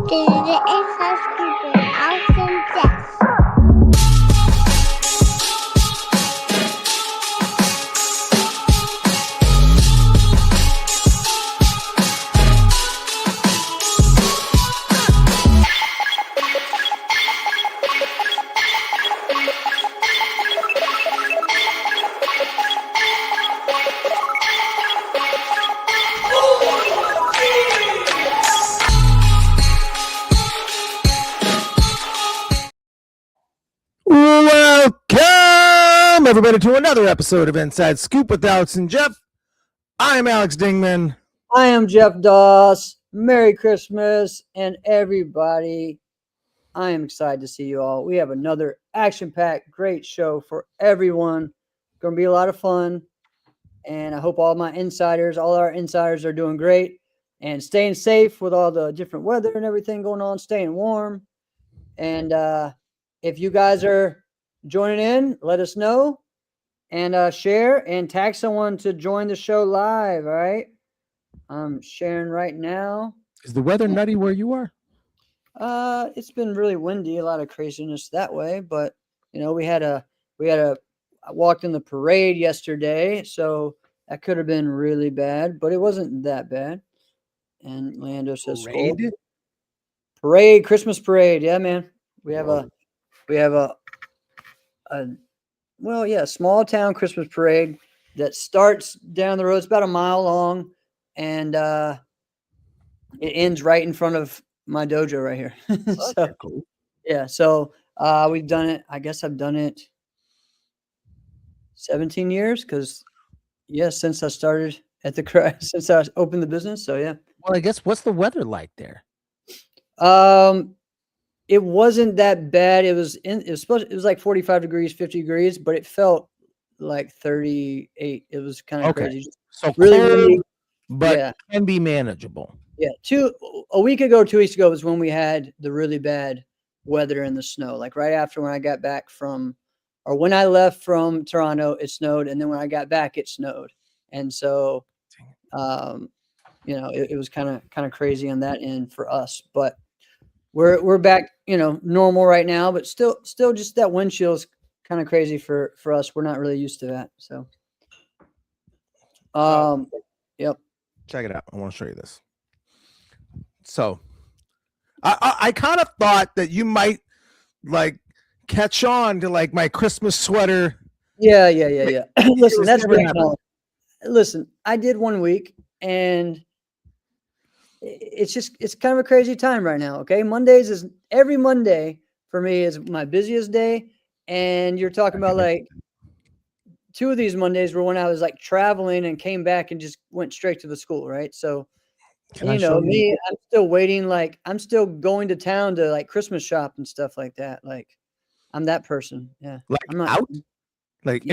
Dit is hartstikke oud en Jeff. Welcome, everybody, to another episode of Inside Scoop with Alex and Jeff. I am Alex Dingman. I am Jeff Doss. Merry Christmas, and everybody. I am excited to see you all. We have another action-packed, great show for everyone. Going to be a lot of fun, and I hope all our insiders are doing great and staying safe with all the different weather and everything going on, staying warm. And if you guys are joining in, let us know and share and tag someone to join the show live. All right. I'm sharing right now. Is the weather nutty where you are? It's been really windy, a lot of craziness that way, but you know, I walked in the parade yesterday, so that could have been really bad, but it wasn't that bad. And Lando says parade, Christmas parade. Yeah, man. We have a small town Christmas parade that starts down the road. It's about a mile long, and it ends right in front of my dojo right here. So cool. Yeah, so we've done it. I guess I've done it 17 years because since I started at since I opened the business. So yeah. Well, I guess what's the weather like there? It wasn't that bad. It was like 45 degrees, 50 degrees, but it felt like 38. It was kind of crazy. So really cold, windy, but can be manageable. Yeah. 2 weeks ago was when we had the really bad weather and the snow. Like right after when I got back when I left from Toronto, it snowed, and then when I got back, it snowed. And so it was kind of crazy on that end for us, but we're back, normal right now, but still just that wind chill is kind of crazy for us. We're not really used to that. So, yep. Check it out. I want to show you this. So I kind of thought that you might like catch on to like my Christmas sweater. Yeah. Listen, listen, I did 1 week, and it's kind of a crazy time right now. Okay. Every Monday for me is my busiest day. And you're talking about like 2 of these Mondays were when I was like traveling and came back and just went straight to the school. Right. So, I'm still waiting. Like I'm still going to town to like Christmas shop and stuff like that. Like I'm that person. Yeah. Like I'm not out? Like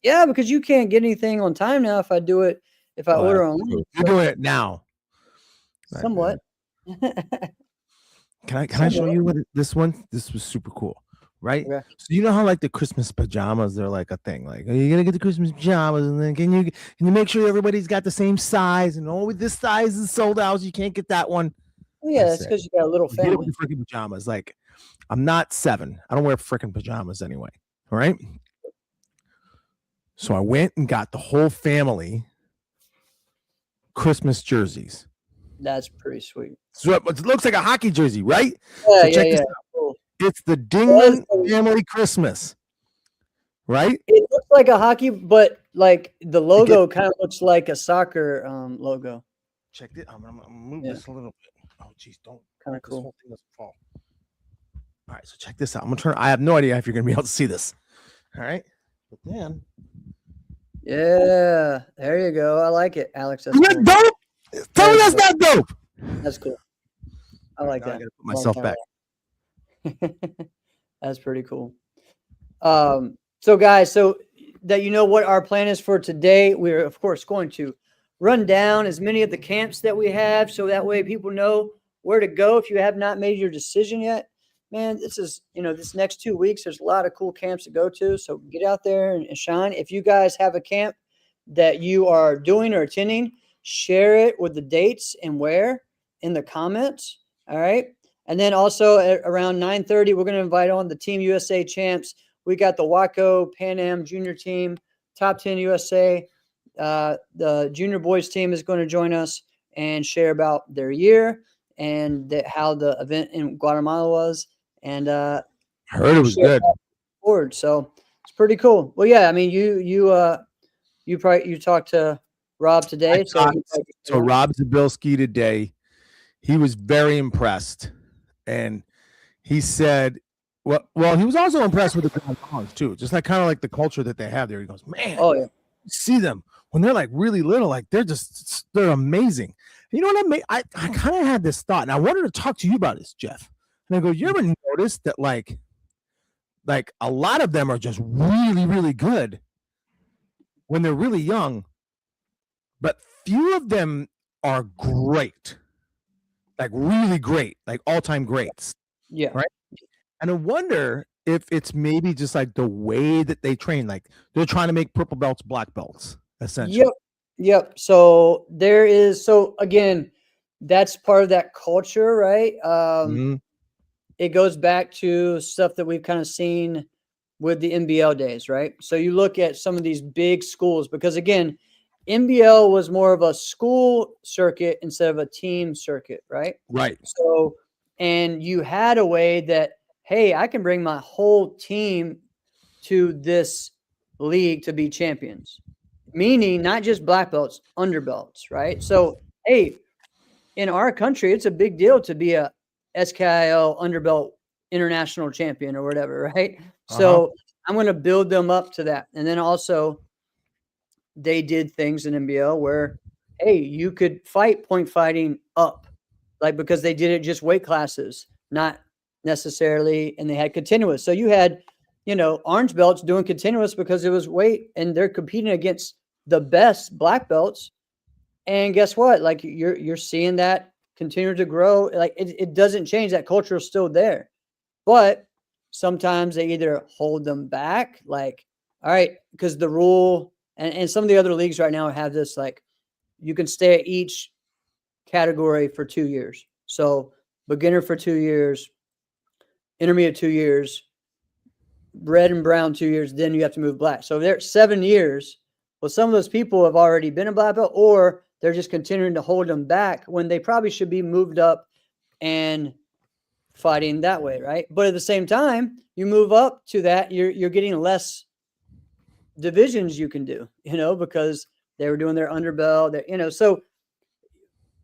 yeah, because you can't get anything on time now if I order online. You're doing it now. Somewhat. Can I show you this was super cool, right? Okay. So you know how like the Christmas pajamas, they're like a thing. Like, are you gonna get the Christmas pajamas, and then can you make sure everybody's got the same size, and this size is sold out, so you can't get that one. Well, yeah, that's because you got a little family. Get it with the freaking pajamas. Like, I'm not 7. I don't wear freaking pajamas anyway. All right. So I went and got the whole family Christmas jerseys. That's pretty sweet. So it looks like a hockey jersey, right? Yeah, so check this out. Cool. It's the Dingman family Christmas, right? It looks like a hockey, but like the logo kind of looks like a soccer logo. Check it. I'm gonna move this a little bit. Oh, geez, don't. Kind of cool. This whole thing doesn't fall. All right, so check this out. I'm gonna turn. I have no idea if you're gonna be able to see this. All right, but then. Yeah, there you go. I like it, Alex. That's cool. Dope. Tell me that's not dope. That's cool. I like that. I gotta put myself back. That's pretty cool. So guys, so that you know what our plan is for today, we're of course going to run down as many of the camps that we have, so that way people know where to go. If you have not made your decision yet, man, this next 2 weeks, there's a lot of cool camps to go to. So get out there and shine. If you guys have a camp that you are doing or attending, share it with the dates and where in the comments. All right. And then also at around 9:30, we're going to invite on the Team USA champs. We got the Wako Pan Am junior team, top 10 USA. The junior boys team is going to join us and share about their year and how the event in Guatemala was. And Heard it was good. forward. So it's pretty cool. Well, yeah, I mean, you talked to Rob today. So Rob Zabilski today, he was very impressed, and he said, well, he was also impressed with the Guatemalans too, just like kind of like the culture that they have there. He goes, man, Oh yeah, see them when they're like really little, like they're amazing. You know what I kind of had this thought, and I wanted to talk to you about this, Jeff. And I go, you ever notice that like a lot of them are just really, really good when they're really young, but few of them are great, like really great, like all-time greats. yeah. Right. And I wonder if it's maybe just like the way that they train, like they're trying to make purple belts black belts, essentially. Yep. So again, that's part of that culture, right? Mhm. It goes back to stuff that we've kind of seen with the NBL days, right? So you look at some of these big schools, because again, NBL was more of a school circuit instead of a team circuit, right? Right. So, and you had a way that, hey, I can bring my whole team to this league to be champions, meaning not just black belts, underbelts, right? So, hey, in our country, it's a big deal to be a SKIL underbelt international champion or whatever, right? So I'm going to build them up to that. And then also they did things in NBL where, hey, you could fight point fighting up, like because they did it just weight classes, not necessarily, and they had continuous. So you had, orange belts doing continuous because it was weight, and they're competing against the best black belts. And guess what? Like you're seeing that continue to grow. Like it doesn't change. That culture is still there, but sometimes they either hold them back, like, all right, because the rule and some of the other leagues right now have this, like, you can stay at each category for 2 years. So beginner for 2 years, intermediate 2 years, red and brown 2 years, then you have to move black. So they're 7 years. Well, some of those people have already been a black belt, or they're just continuing to hold them back when they probably should be moved up and fighting that way, right? But at the same time, you move up to that, you're getting less divisions you can do, because they were doing their underbelt, so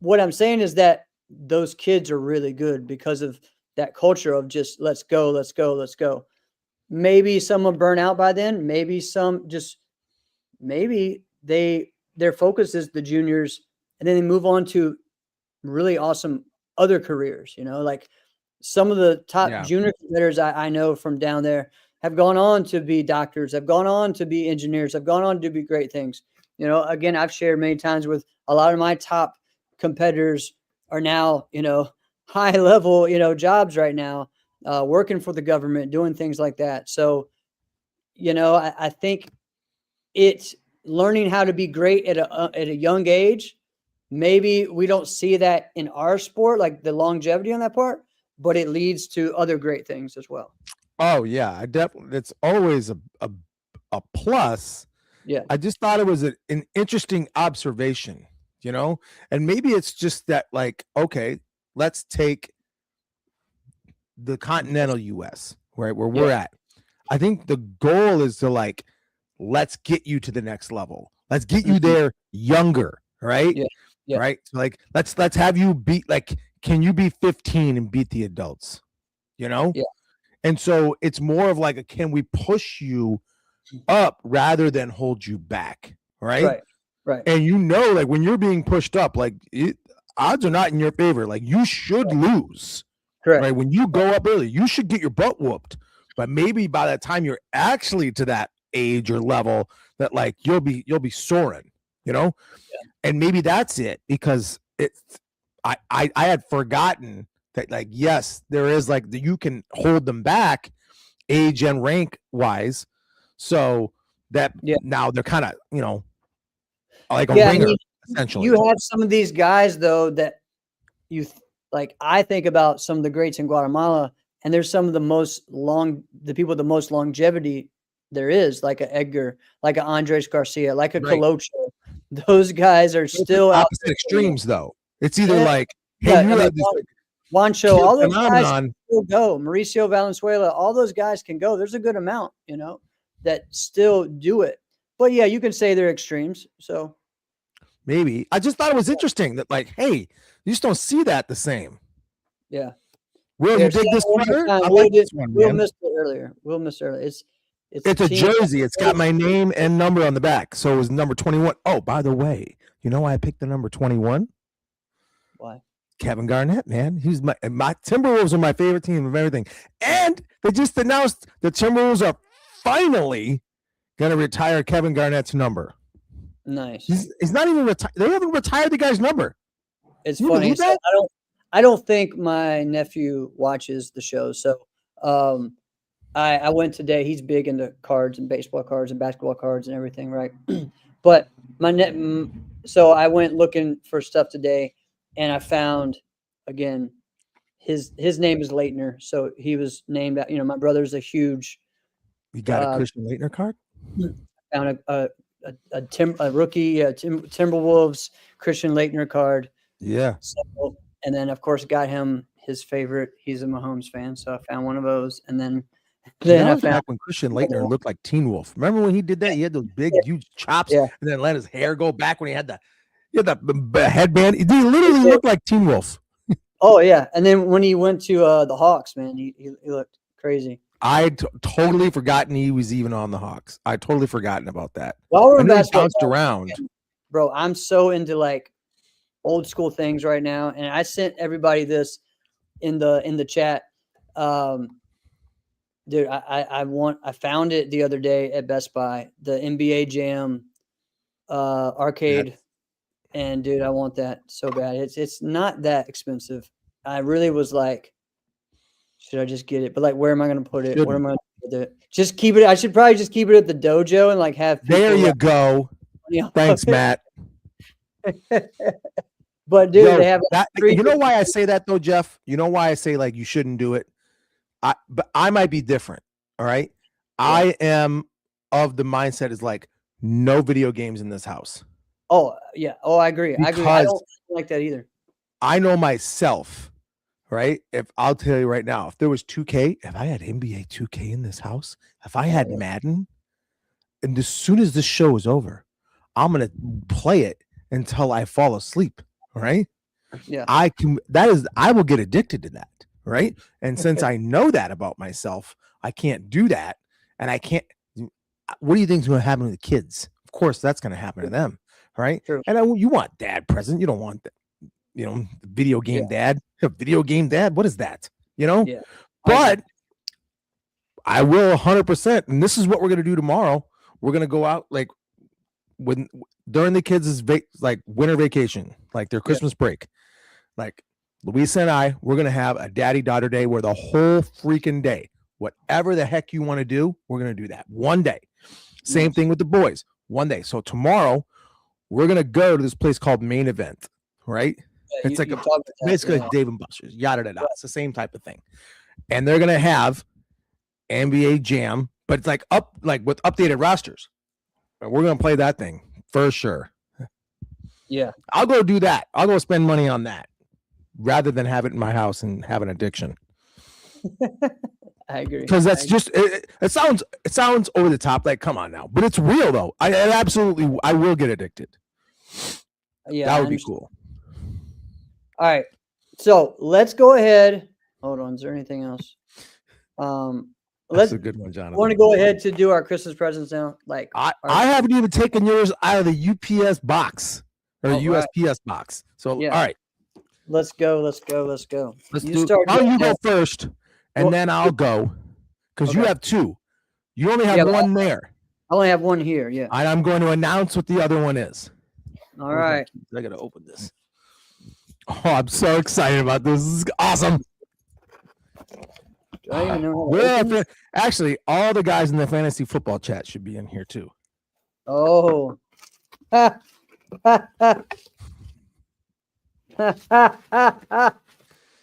what I'm saying is that those kids are really good because of that culture of just let's go, let's go, let's go. Maybe some will burn out by then, maybe some just maybe their focus is the juniors, and then they move on to really awesome other careers, like some of the top junior competitors I know from down there have gone on to be doctors, have gone on to be engineers, have gone on to be great things. Again, I've shared many times with a lot of my top competitors are now, high level, jobs right now, working for the government, doing things like that. So, I think it's learning how to be great at a young age. Maybe we don't see that in our sport, like the longevity on that part, but it leads to other great things as well. Oh yeah, I definitely. It's always a plus. Yeah. I just thought it was an interesting observation, and maybe it's just that, like, okay, let's take the continental U.S. right where we're at. I think the goal is to, like, let's get you to the next level. Let's get you there younger, right? Yeah. Right. So, like, let's have you beat, like, can you be 15 and beat the adults? Yeah. And so it's more of like can we push you up rather than hold you back, right? Right. And like when you're being pushed up, like odds are not in your favor. Like you should lose. Correct. Right. When you go up early, you should get your butt whooped. But maybe by the time you're actually to that age or level, that like you'll be soaring, and maybe that's it, because I had forgotten that, like, yes, there is like you can hold them back age and rank wise, so that now they're kind of like a ringer, essentially. You have some of these guys though that you Like I think about some of the greats in Guatemala, and there's some of the people with the most longevity there is, like a Edgar, like a Andres Garcia, like a Right. Colocho. Those guys are still out opposite there. extremes, though. It's either Yeah. like, hey, Yeah, you I mean, have this Juancho, kid all those guys phenomenon. can still go. Mauricio Valenzuela, all those guys can go. There's a good amount, that still do it. But yeah, you can say they're extremes. So Maybe. I just thought it was interesting that, like, hey, you just don't see that the same. yeah. Will, Here, you dig say this it one more sweater? time. I Will like this one, Will man. missed it earlier. Will missed it earlier. It's It's a team- jersey. It's got my name and number on the back. So it was number 21. Oh, by the way, you know why I picked the number 21? Why? Kevin Garnett, man. He's my Timberwolves are my favorite team of everything. And they just announced the Timberwolves are finally going to retire Kevin Garnett's number. Nice. He's not even retired. They haven't retired the guy's number. It's You funny. believe So that? I don't think my nephew watches the show. So I went today. He's big into cards and baseball cards and basketball cards and everything, right? But so I went looking for stuff today, and I found again his name is Leitner. So he was named. My brother's a huge. You got a Christian Leitner card? Found a rookie Timberwolves Christian Leitner card. Yeah. So, and then of course got him his favorite. He's a Mahomes fan, so I found one of those, and then That I was found back when Christian Leitner looked like Teen Wolf. Remember when he did that? He had those big, huge chops, Yeah. and then let his hair go back when he had the headband. He literally looked like Teen Wolf. Oh yeah, and then when he went to the Hawks, man, he looked crazy. I totally forgotten he was even on the Hawks. I totally forgotten about that. While we're in I knew he basketball, bounced around. bro, I'm so into like old school things right now, and I sent everybody this in the chat. Dude, I found it the other day at Best Buy, the NBA Jam arcade. Yes. And dude, I want that so bad. It's not that expensive. I really was like, should I just get it? But like, where am I going to put it? Where am I going to put it? Just keep it. I should probably just keep it at the dojo and like have. There you go. Thanks, Matt. But dude, they have. You know why I say that though, Jeff? You know why I say like you shouldn't do it? But I might be different. All right. Yeah. I am of the mindset is like no video games in this house. Oh yeah. Oh, I agree. I don't like that either. I know myself, right? If I'll tell you right now, if there was 2K, if I had NBA 2K in this house, if I had Madden, and as soon as this show is over, I'm gonna play it until I fall asleep. Right? Yeah. I will get addicted to that. Right. And since I know that about myself, I can't do that. And I can't. What do you think is going to happen to the kids? Of course, that's going to happen to them. Right. True. And you want dad present. You don't want that, the video game dad. Video game dad. What is that? Yeah. But I will 100%. And this is what we're going to do tomorrow. We're going to go out like during the kids' like winter vacation, like their Christmas break. Like Luisa and I, we're going to have a daddy-daughter day where the whole freaking day, whatever the heck you want to do, we're going to do that one day. Same thing with the boys, one day. So tomorrow, we're going to go to this place called Main Event, right? Yeah, it's basically like Dave & Buster's, yada, yada, yada. It's the same type of thing. And they're going to have NBA Jam, but it's like with updated rosters. And we're going to play that thing for sure. Yeah. I'll go do that. I'll go spend money on that, rather than have it in my house and have an addiction. I agree. Because that's just it sounds over the top. Like, come on now, but it's real though. I will get addicted. Yeah, that would be cool. All right, so let's go ahead. Hold on, is there anything else? That's a good one, Jonathan. Want to go ahead to do our Christmas presents now? Like I haven't even taken yours out of the UPS box or USPS box. So yeah. All right. Let's go. You go first, and then I'll go, because you have two. You only have one there. I only have one here, yeah. And I'm going to announce what the other one is. All right. I got to open this. Oh, I'm so excited about this. This is awesome. I don't even know actually, all the guys in the fantasy football chat should be in here, too. Oh.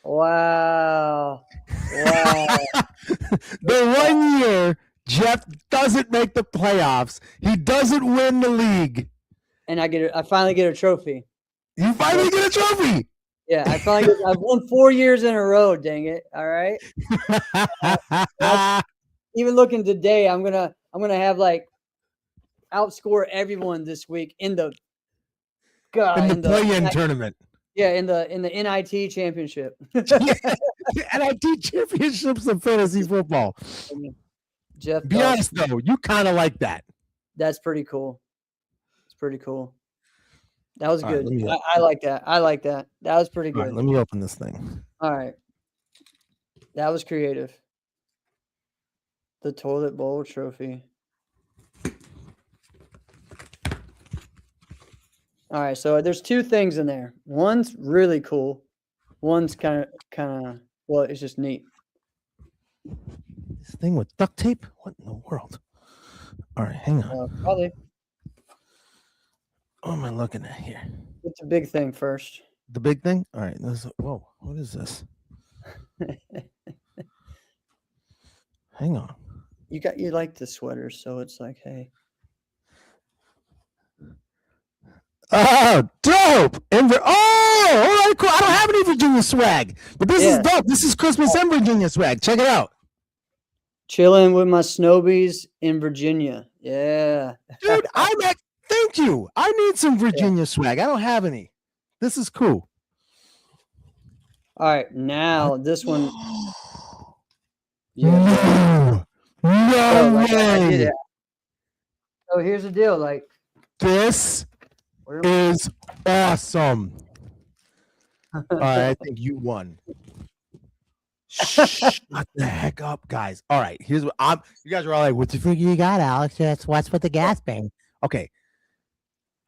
Wow. Wow. The 1 year Jeff doesn't make the playoffs, he doesn't win the league. And I finally get a trophy. You finally get a trophy. Yeah, I've won 4 years in a row, dang it. All right. Even looking today, I'm gonna have like outscore everyone this week in the play-in tournament. Yeah, in the NIT championship. NIT championships of fantasy football. Jeff, be honest though, you kind of like that. That's pretty cool. It's pretty cool. That was good. Right, I like that. I like that. That was pretty good. Right, let me open this thing. All right. That was creative. The toilet bowl trophy. All right, so there's 2 things in there. One's really cool. One's kind of well, it's just neat. This thing with duct tape? What in the world? All right, hang on. Probably. What am I looking at here? What's the big thing first? The big thing? All right. Whoa, what is this? Hang on. You like the sweaters, so it's like, hey. Oh, dope! All right, cool. I don't have any Virginia swag, but this is dope. This is Christmas and Virginia swag. Check it out. Chilling with my Snobies in Virginia. Yeah. Dude, thank you. I need some Virginia swag. I don't have any. This is cool. All right, now this one. No way. So here's the deal. Like, this is awesome. All right, I think you won. Shut the heck up, guys. All right, here's what you guys are all like, what the freak you got, Alex? What's with the gas bang? Okay.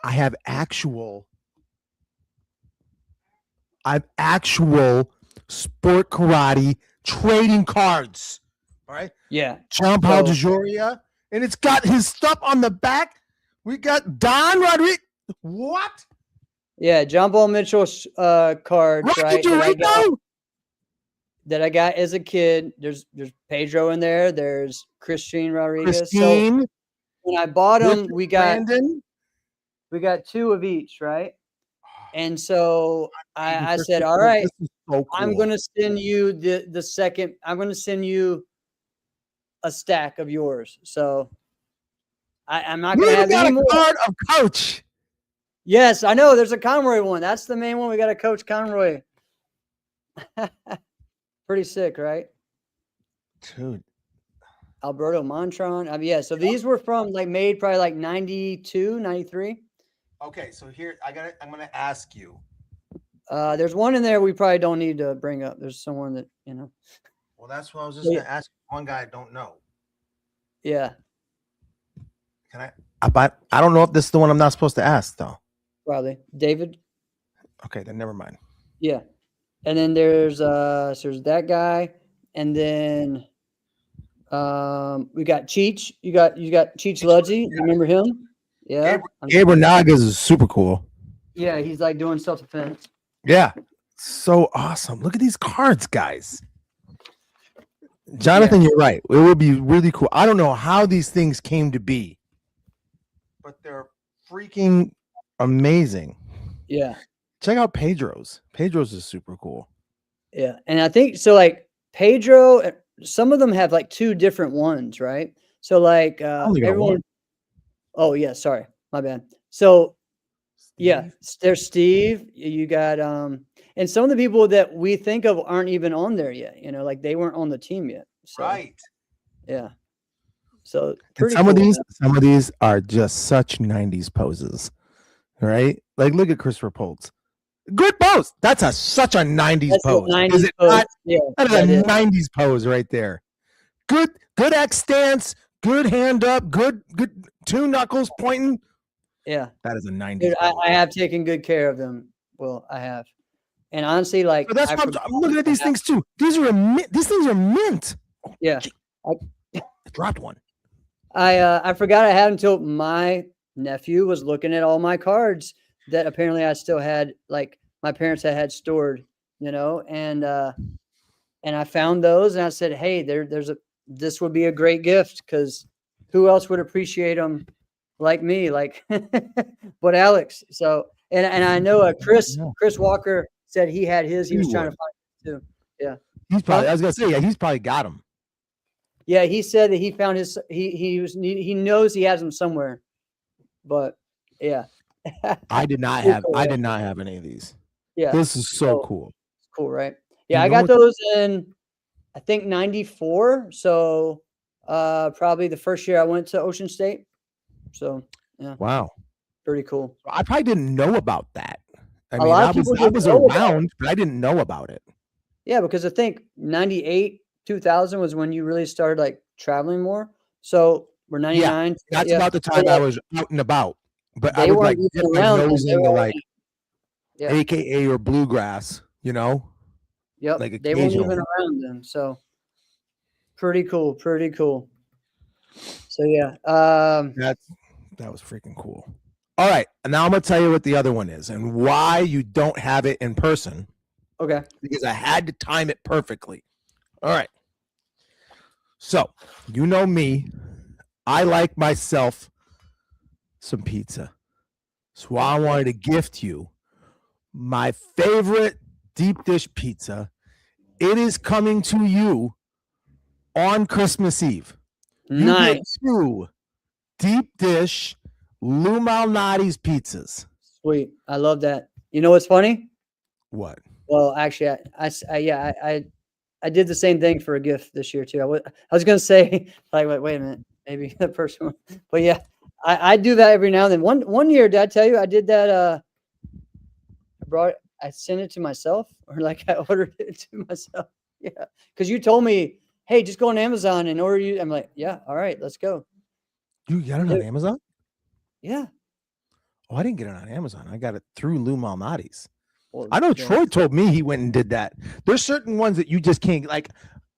I have actual sport karate trading cards. All right. Yeah. John Paul DeJoria, and it's got his stuff on the back. We got Don Rodriguez. What? Yeah, John Paul Mitchell cards, right? That I got as a kid. There's Pedro in there. There's Christine Rodriguez. So when I bought them, we got 2 of each, right? And so I said, all right, so cool. I'm going to send you the second. I'm going to send you a stack of yours. So I'm not going to have any more. A card of Coach. Yes, I know. There's a Conroy one. That's the main one. We got a Coach Conroy. Pretty sick, right? Dude. Alberto Montron. I mean, yeah, so these were from made probably like 92, 93. Okay, so here I'm gonna ask you. There's one in there we probably don't need to bring up. There's someone that, Well, that's what I was just gonna ask. One guy I don't know. Yeah. Can I don't know if this is the one I'm not supposed to ask though. Probably. David. Okay, then never mind. Yeah. And then there's that guy, and then we got Cheech. You got Cheech Ludsey. You remember him? Yeah. Gabriel Nagas is super cool. Yeah, he's like doing self-defense. Yeah. So awesome. Look at these cards, guys. Jonathan, you're right. It would be really cool. I don't know how these things came to be, but they're freaking amazing. Yeah. Check out Pedro's. Pedro's is super cool. Yeah. And I think so, like Pedro, some of them have like 2 different ones, right? So like everyone. Oh yeah, sorry, my bad. So yeah, there's Steve. You got and some of the people that we think of aren't even on there yet. Like they weren't on the team yet. So, right. Yeah. So some of these are just such 90s poses, right? Like look at Christopher Poltz. Good pose. That's such a 90s pose. 90s is it pose. not? Yeah, that is a 90s pose right there. Good X stance. Good hand up. Good 2 knuckles pointing. Yeah. That is a 90s. Dude, I have taken good care of them. Well, I have. And honestly, like that's I'm looking at these things too. These things are mint. Yeah. I dropped one. I forgot I had until my nephew was looking at all my cards that apparently I still had, like my parents had stored and I found those and I said, hey, this would be a great gift because who else would appreciate them like me, but Alex. So, and I know Chris Walker said he had his. He was trying to find it too. Yeah, he's probably. I was gonna say, yeah, he's probably got them. Yeah, he said that he found his. He knows he has them somewhere, but yeah. I did not have. I did not have any of these. Yeah, this is so cool. It's cool, right? Yeah, I got those in, I think, 94. So probably the first year I went to Ocean State. So yeah. Wow. Pretty cool. I probably didn't know about that. I mean, lot of people I was around, but I didn't know about it. Yeah, because I think 98, 2000 was when you really started like traveling more. So we're 99. Yeah, that's about the time I was out and about. But I would like dip my nose into like AKA or bluegrass, you know? Yep. Like they weren't even around then. So pretty cool. Pretty cool. So yeah. That was freaking cool. All right. And now I'm gonna tell you what the other one is and why you don't have it in person. Okay. Because I had to time it perfectly. All right. So you know me. I like myself some pizza. So I wanted to gift you my favorite deep dish pizza. It is coming to you on Christmas Eve. Nice. You get 2 deep dish Lou Malnati's pizzas. Sweet. I love that. You know what's funny? What? Well, actually, I did the same thing for a gift this year too. I was gonna say like, wait a minute, maybe the first one, but yeah, I do that every now and then. One year, did I tell you I did that? I sent it to myself, or like I ordered it to myself. Yeah, because you told me, hey, just go on Amazon and order you. I'm like, yeah, all right, let's go. You got it on Amazon? Yeah. Oh, I didn't get it on Amazon. I got it through Lou Malnati's. Well, I know Troy told me he went and did that. There's certain ones that you just can't like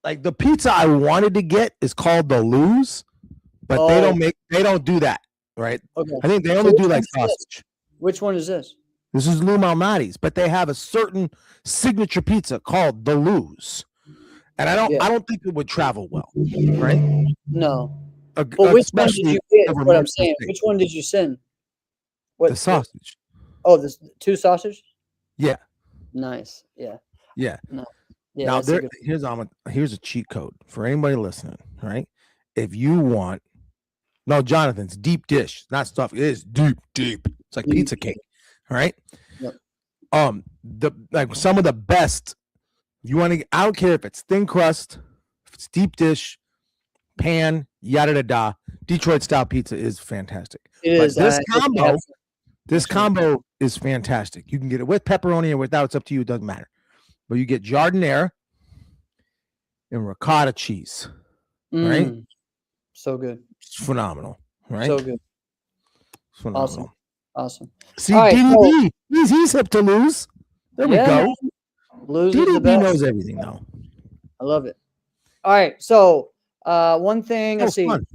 the pizza I wanted to get is called the Lou's, but they don't do that, right? Okay. I think they only do like sausage. Which one is this? This is Lou Malnati's, but they have a certain signature pizza called the Lou's. And I don't think it would travel well, right? No. But which one did you get? What I'm saying. Which one did you send? What, the sausage. Oh, there's 2 sausages? Yeah. Nice. Yeah. Yeah. No. Yeah, now here's a cheat code for anybody listening, right? If you want, no, Jonathan's deep dish, not stuff. It is deep. It's like pizza cake, right? Yep. Some of the best. You want to? I don't care if it's thin crust, if it's deep dish, pan, yada da da. Detroit style pizza is fantastic. This combo is fantastic. You can get it with pepperoni or without. It's up to you. It doesn't matter. But you get jardinere and ricotta cheese, right? So good. It's phenomenal, right? So good. It's phenomenal. Awesome. See, right, DDB, he's hip to lose. There we go. Lose is the best. Knows everything now. I love it. All right. So one thing, let's see. Fun.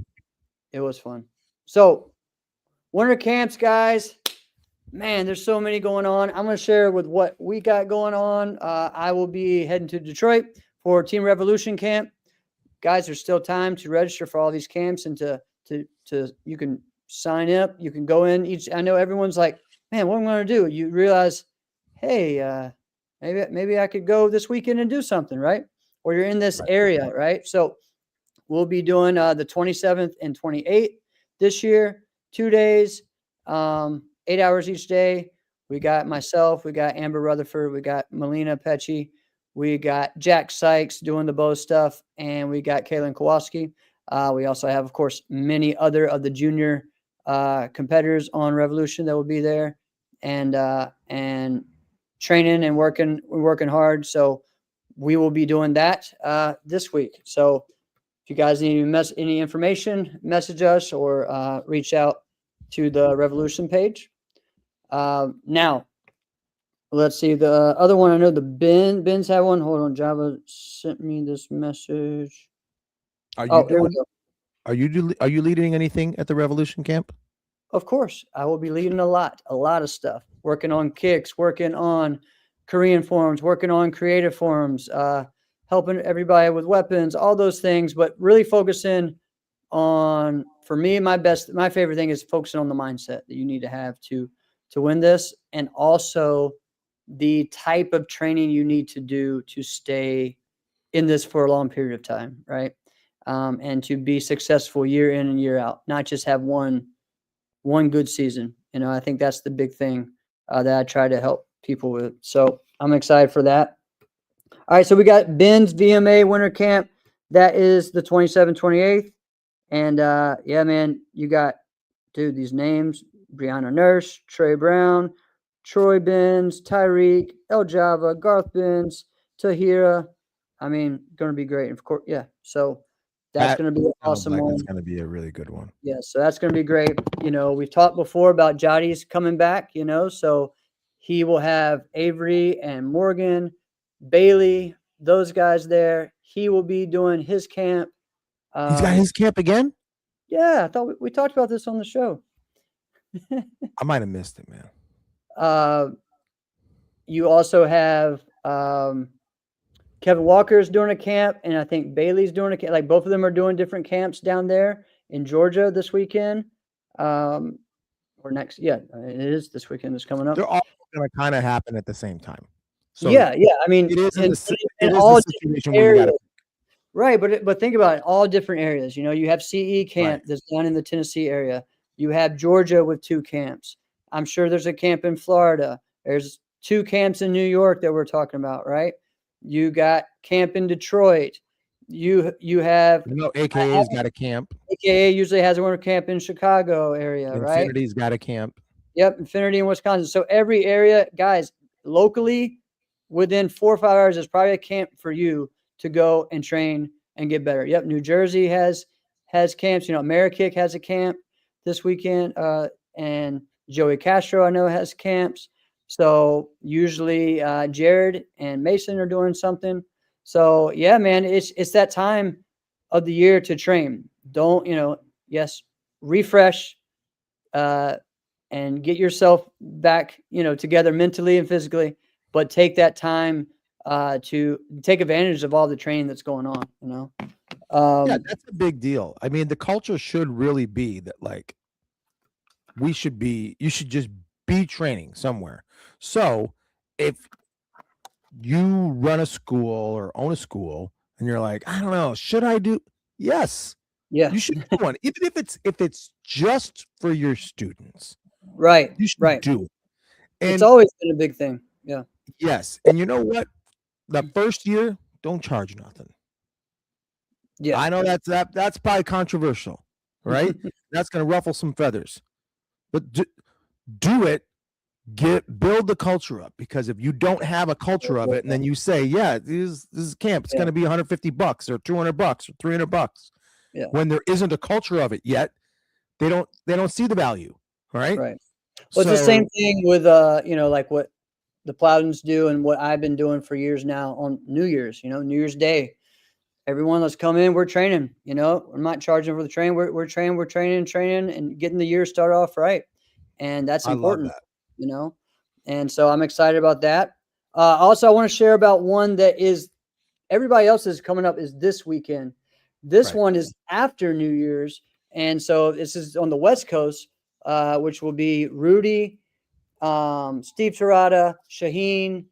It was fun. So winter camps, guys. Man, there's so many going on. I'm going to share with what we got going on. I will be heading to Detroit for Team Revolution camp. Guys, there's still time to register for all these camps and to you can sign up. You can go in each. I know everyone's like, man, what am I going to do? You realize, hey, maybe I could go this weekend and do something, right? Or you're in this area, right? So we'll be doing the 27th and 28th this year, 2 days. 8 hours each day. We got myself, we got Amber Rutherford, we got Melina Pecci, we got Jack Sykes doing the bow stuff, and we got Kaylin Kowalski. We also have, of course, many other of the junior competitors on Revolution that will be there, and training and working. We're working hard, so we will be doing that this week. So if you guys need any information, message us or reach out to the Revolution page. Now, let's see. The other one, I know the Ben's have one. Hold on. Java sent me this message. Are you leading anything at the Revolution camp? Of course. I will be leading a lot of stuff. Working on kicks, working on Korean forums, working on creative forums, helping everybody with weapons, all those things, but really focusing on, for me, my favorite thing is focusing on the mindset that you need to have to win this, and also the type of training you need to do to stay in this for a long period of time, right? And to be successful year in and year out, not just have one good season. I think that's the big thing that I try to help people with. So I'm excited for that. All right, so we got Ben's VMA Winter Camp. That is the 27th, 28th. And yeah, man, you got, dude, these names: Brianna Nurse, Trey Brown, Troy Benz, Tyreek, El Java, Garth Benz, Tahira. I mean, going to be great. Of course, yeah. So that's going to be an awesome one. It's going to be a really good one. Yeah, so that's going to be great. We've talked before about Jotty's coming back, so he will have Avery and Morgan, Bailey, those guys there. He will be doing his camp. He's got his camp again? Yeah, I thought we talked about this on the show. I might have missed it, man. You also have Kevin Walker's doing a camp, and I think Bailey's doing a camp. Like, both of them are doing different camps down there in Georgia this weekend. Or next, yeah, it is this weekend. It's coming up. They're all going to kind of happen at the same time. So yeah. I mean, it is in all the situation areas. where you got to. Right, but think about it, all different areas. You have CE camp that's down in the Tennessee area. You have Georgia with 2 camps. I'm sure there's a camp in Florida. There's 2 camps in New York that we're talking about, right? You got camp in Detroit. You have AKA's got a camp. AKA usually has a winter camp in Chicago area, right? Infinity's got a camp. Yep, Infinity in Wisconsin. So every area, guys, locally, within 4 or 5 hours, there's probably a camp for you to go and train and get better. Yep, New Jersey has camps. Amerikick has a camp this weekend, and Joey Castro, I know, has camps. So usually Jared and Mason are doing something. So yeah, man, it's that time of the year to train. Don't, refresh and get yourself back, together mentally and physically, but take that time to take advantage of all the training that's going on, yeah, that's a big deal. I mean, the culture should really be that, like, you should just be training somewhere. So if you run a school or own a school and you're like, I don't know, should I do? Yes. Yeah. You should do one. Even if it's just for your students. Right. You should do it. And it's always been a big thing. Yeah. Yes. And you know what? The first year, don't charge nothing. Yeah. I know that's probably controversial, right? That's going to ruffle some feathers. But do it. Build the culture up, because if you don't have a culture of it, and then you say, yeah, this is camp, it's going to be $150 or $200 or $300. Yeah. When there isn't a culture of it yet, they don't see the value, right? Right. Well, it's the same thing with like what the Plowdens do and what I've been doing for years now on New Year's. New Year's Day, everyone, let's come in. We're training. We're not charging for the train. We're training. We're training, and getting the year started off right, and that's important. And so I'm excited about that. Also, I want to share about one that is everybody else is coming up is this weekend. This one is after New Year's. And so this is on the West Coast, which will be Rudy, Steve Terada, Shaheen,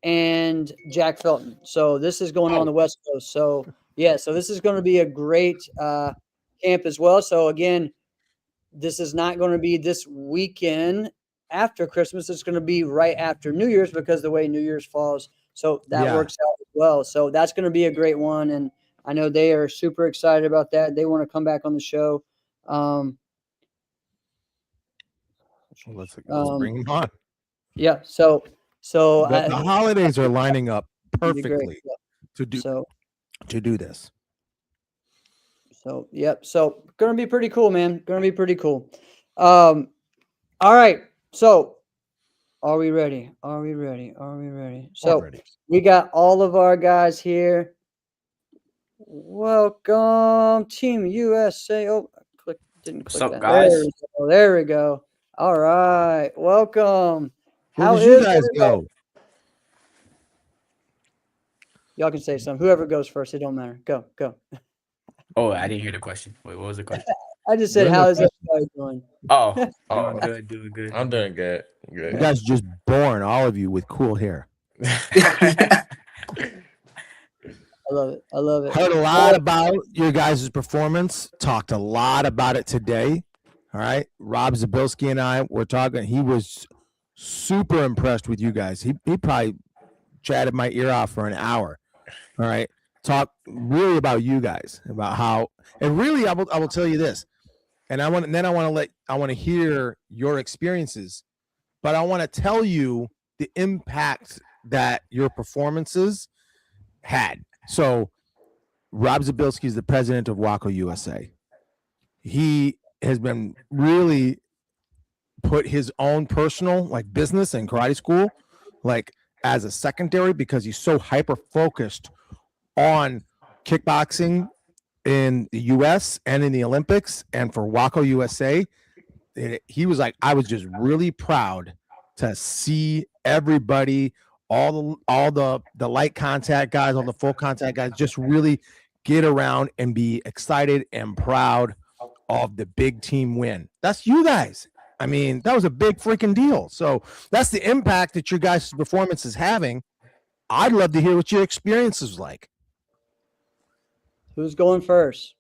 and Jack Felton. So this is going on the West Coast. So yeah, so this is going to be a great camp as well. So again, this is not going to be this weekend after Christmas. It's going to be right after New Year's, because the way New Year's falls. So that works out as well. So that's going to be a great one. And I know they are super excited about that. They want to come back on the show. Let's bring them on. Yeah. So the holidays are lining up perfectly to do this. So, yep. So going to be pretty cool, man. Going to be pretty cool. All right. So are we ready? Are we ready? Are we ready? So we got all of our guys here. Welcome, Team USA. Oh, didn't click. What's up, that. guys? There we go. All right. Welcome. Where did you guys go? Y'all can say something. Whoever goes first, it don't matter. Go. Oh, I didn't hear the question. Wait, what was the question? I just said, Really? how is everybody doing? Oh, Oh, doing good, doing good. I'm doing good. You Good. guys are just born, all of you, with cool hair. I love it. Heard a lot about your guys' performance. Talked a lot about it today. All right. Rob Zabilski and I were talking. He was super impressed with you guys. He probably chatted my ear off for an hour. All right. Talk really about you guys, about how, and really I will tell you this. And I want to hear your experiences, but I want to tell you the impact that your performances had. So Rob Zabilski is the president of Wako USA. He has been really put his own personal like business and karate school like as a secondary because he's so hyper focused on kickboxing in the US and in the Olympics and for Wako USA. He was like, I was just really proud to see everybody, all the light contact guys, all the full contact guys, just really get around and be excited and proud of the big team win. That's you guys. I mean, that was a big freaking deal. So that's the impact that your guys' performance is having. I'd love to hear what your experience is like. Who's going first?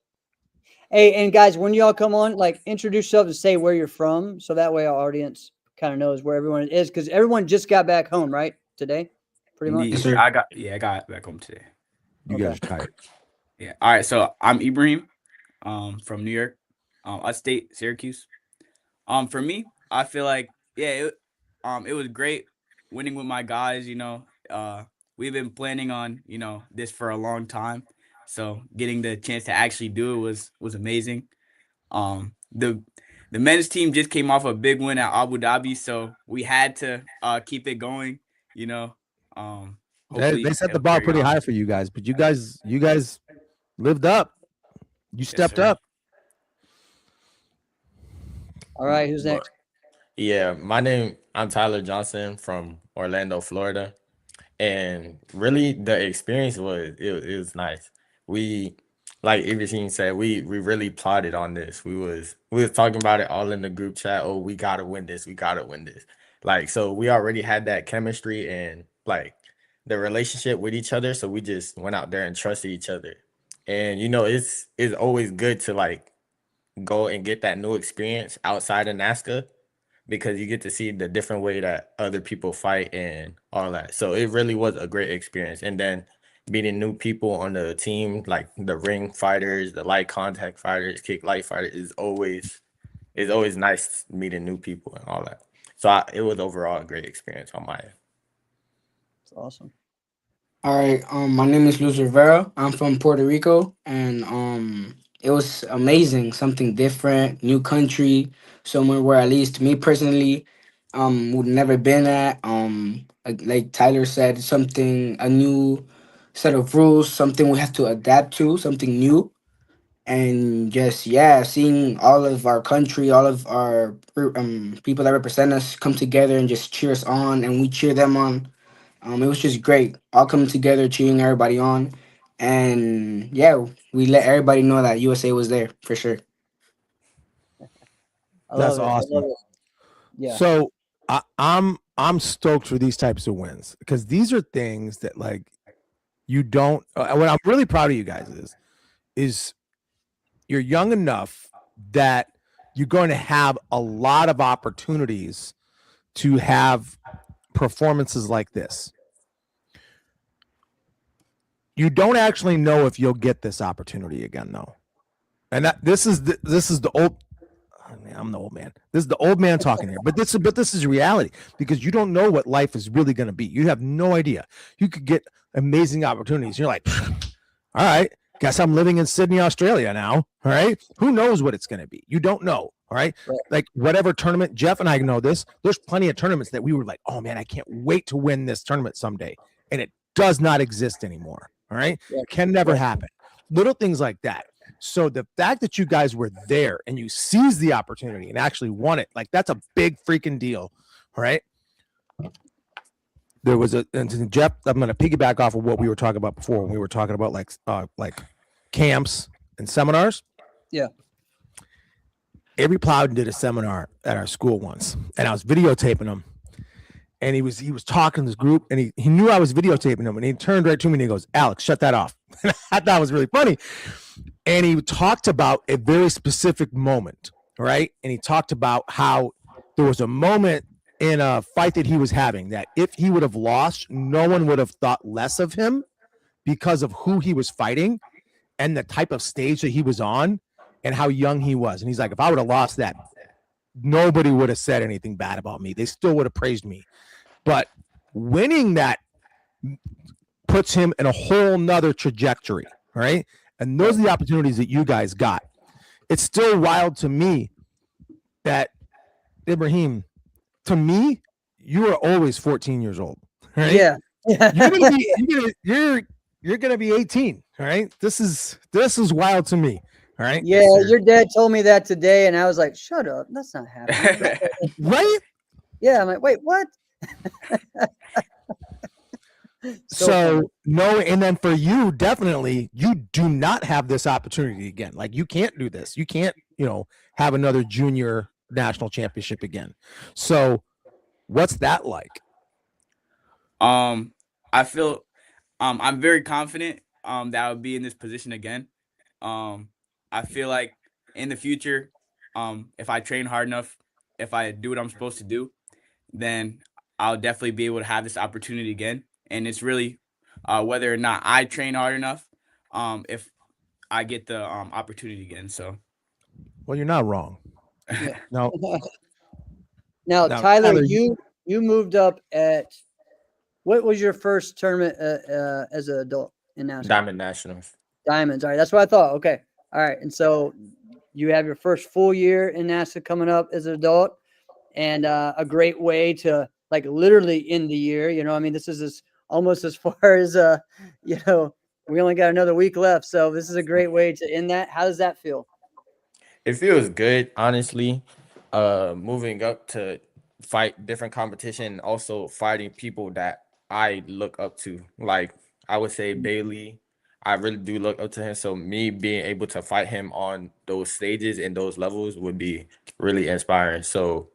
Hey, and guys, when y'all come on, like introduce yourself and say where you're from, so that way our audience kind of knows where everyone is, because everyone just got back home, right? Today, pretty much. Indeed. Yes, sir. I got back home today. You guys are tired. Yeah. All right. So I'm Ibrahim, from New York, upstate Syracuse. For me, I feel like it was great winning with my guys. We've been planning on this for a long time, so getting the chance to actually do it was amazing. The men's team just came off a big win at Abu Dhabi, so we had to keep it going. Hopefully They set the it'll bar carry pretty on. high for you guys, but you guys lived up. You stepped sir. up. All right, who's next? Yeah, I'm Tyler Johnson from Orlando, Florida. And really the experience it was nice. We like everything said, we really plotted on this. We was talking about it all in the group chat. Oh, we gotta win this, we gotta win this. Like, so we already had that chemistry and like the relationship with each other. So we just went out there and trusted each other. And it's always good to like go and get that new experience outside of NASCA because you get to see the different way that other people fight and all that. So it really was a great experience. And then meeting new people on the team, like the ring fighters, the light contact fighters, kick light fighters, is always nice meeting new people and all that. So it was overall a great experience on my end. It's awesome. All right. My name is Luz Rivera. I'm from Puerto Rico, and it was amazing. Something different, new country, somewhere where at least me personally, would never been at. Like Tyler said, a new set of rules, something we have to adapt to, something new, and just seeing all of our country, all of our people that represent us come together and just cheer us on, and we cheer them on. It was just great, all coming together, cheering everybody on, and we let everybody know that USA was there for sure. I That's love it. I awesome. love it. Yeah. So I'm stoked for these types of wins because these are things that like you don't. What I'm really proud of you guys is you're young enough that you're going to have a lot of opportunities to have performances like this. You don't actually know if you'll get this opportunity again, though. And this is the old. Oh, man, I'm the old man. This is the old man talking here, but this is reality because you don't know what life is really going to be. You have no idea. You could get amazing opportunities. You're like, all right, guess I'm living in Sydney, Australia now. All right, who knows what it's going to be? You don't know. All right, like whatever tournament. Jeff and I know this. There's plenty of tournaments that we were like, oh man, I can't wait to win this tournament someday, and it does not exist anymore. All right, can never happen. Little things like that. So the fact that you guys were there and you seized the opportunity and actually won it, like that's a big freaking deal. All right. there was and Jeff, I'm going to piggyback off of what we were talking about before when we were talking about like camps and seminars. Yeah. Avery Plowden did a seminar at our school once, and I was videotaping him. And he was talking to this group, and he knew I was videotaping him, and he turned right to me and he goes, "Alex, shut that off." And I thought it was really funny. And he talked about a very specific moment, right? And he talked about how there was a moment in a fight that he was having that if he would have lost, no one would have thought less of him because of who he was fighting and the type of stage that he was on and how young he was. And he's like, if I would have lost that, nobody would have said anything bad about me. They still would have praised me. But winning that puts him in a whole nother trajectory, right? And those are the opportunities that you guys got. It's still wild to me that, Ibrahim, to me, you are always 14 years old, right? Yeah. You're gonna be 18, all right? This is wild to me, all right? Yeah, your dad told me that today, and I was like, "Shut up, that's not happening." Right? Yeah, I'm like, "Wait, what?" So no, and then for you, definitely, you do not have this opportunity again. Like you can't do this. You can't, have another junior national championship again. So what's that like? I feel I'm very confident that I'll be in this position again. I feel like in the future, if I train hard enough, if I do what I'm supposed to do, then I'll definitely be able to have this opportunity again. And it's really whether or not I train hard enough, if I get the opportunity again. So, well, you're not wrong. Yeah. No. Now, Now, Tyler, Tyler, you moved up at what was your first tournament as an adult in NASCAR? Diamond Nationals. Diamonds. All right, that's what I thought. Okay, all right, and so you have your first full year in NASA coming up as an adult, and a great way to like literally end the year. I mean, this is almost as far as we only got another week left, so this is a great way to end that. How does that feel? It feels good, honestly. Moving up to fight different competition, and also fighting people that I look up to. Like I would say Bailey, I really do look up to him. So me being able to fight him on those stages and those levels would be really inspiring. So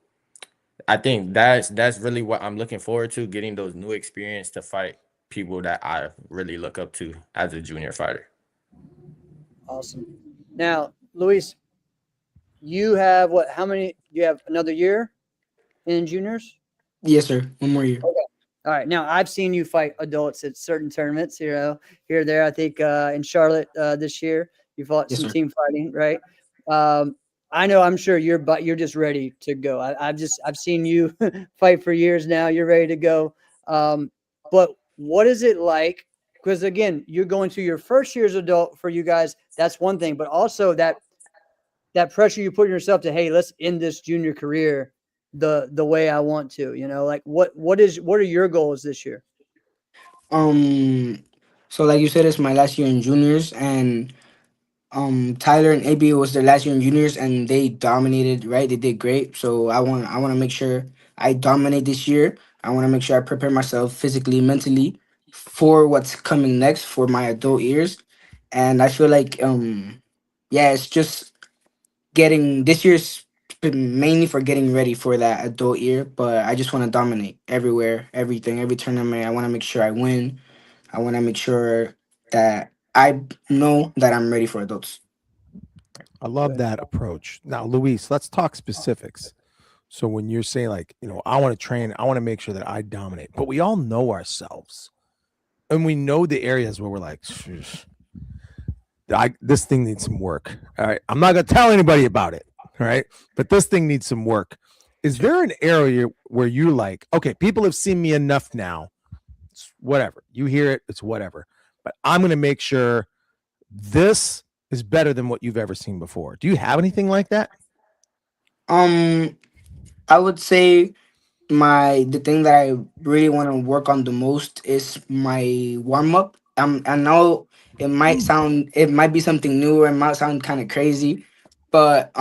I think that's really what I'm looking forward to, getting those new experience to fight people that I really look up to as a junior fighter. Awesome. Now, Luis, you have what? How many? You have another year in juniors? Yes, sir. One more year. Okay. All right. Now, I've seen you fight adults at certain tournaments, here or there. I think in Charlotte this year, you fought Yes, some sir. team fighting, right? I know. I'm sure you're just ready to go. I've seen you fight for years now. You're ready to go. But what is it like? Because again, you're going through your first year as adult for you guys. That's one thing, but also that pressure you put on yourself to, hey, let's end this junior career the way I want to. Like what are your goals this year? So like you said, it's my last year in juniors, and Tyler and AB was their last year in juniors, and they dominated. Right, they did great. So I want to make sure I dominate this year. I want to make sure I prepare myself physically, mentally for what's coming next for my adult years, and I feel like yeah, it's just getting this year's been mainly for getting ready for that adult year. But I just want to dominate everywhere, everything, every tournament. I want to make sure I win. I want to make sure that I know that I'm ready for adults. I love that approach. Now, Luis, let's talk specifics. So when you're saying like, I want to train, I want to make sure that I dominate, but we all know ourselves and we know the areas where we're like, this thing needs some work. All right. I'm not going to tell anybody about it. All right. But this thing needs some work. Is there an area where you're like, okay, people have seen me enough now. It's whatever. You hear it. It's whatever. But I'm going to make sure this is better than what you've ever seen before. Do you have anything like that? I would say the thing that I really want to work on the most is my warm up. I know it might be something new or it might sound kind of crazy, but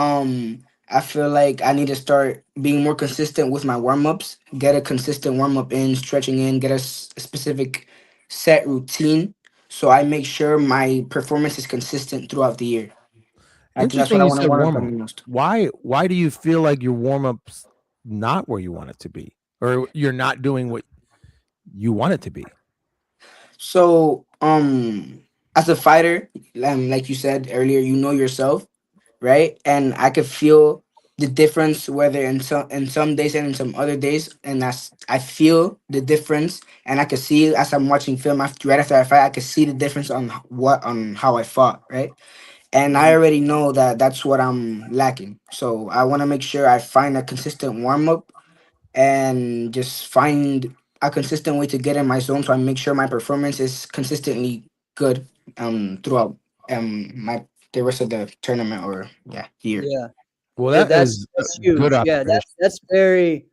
I feel like I need to start being more consistent with my warm ups, get a consistent warm up in, stretching in, get a specific set routine. So I make sure my performance is consistent throughout the year. I think that's Interesting what I you want to said work warm on up. the most. Why do you feel like your warm up's not where you want it to be, or you're not doing what you want it to be? So, as a fighter, like you said earlier, you know yourself, right? And I could feel the difference whether in some days and in some other days, and that's I feel the difference, and I could see as I'm watching film after right after I fight, I could see the difference on on how I fought, right? And I Mhm. already know that that's what I'm lacking. So I want to make sure I find a consistent warm up and just find a consistent way to get in my zone so I make sure my performance is consistently good throughout my the rest of the tournament or year. Yeah. Well, Yeah, that that's is a that's good huge. Yeah, observation. that's very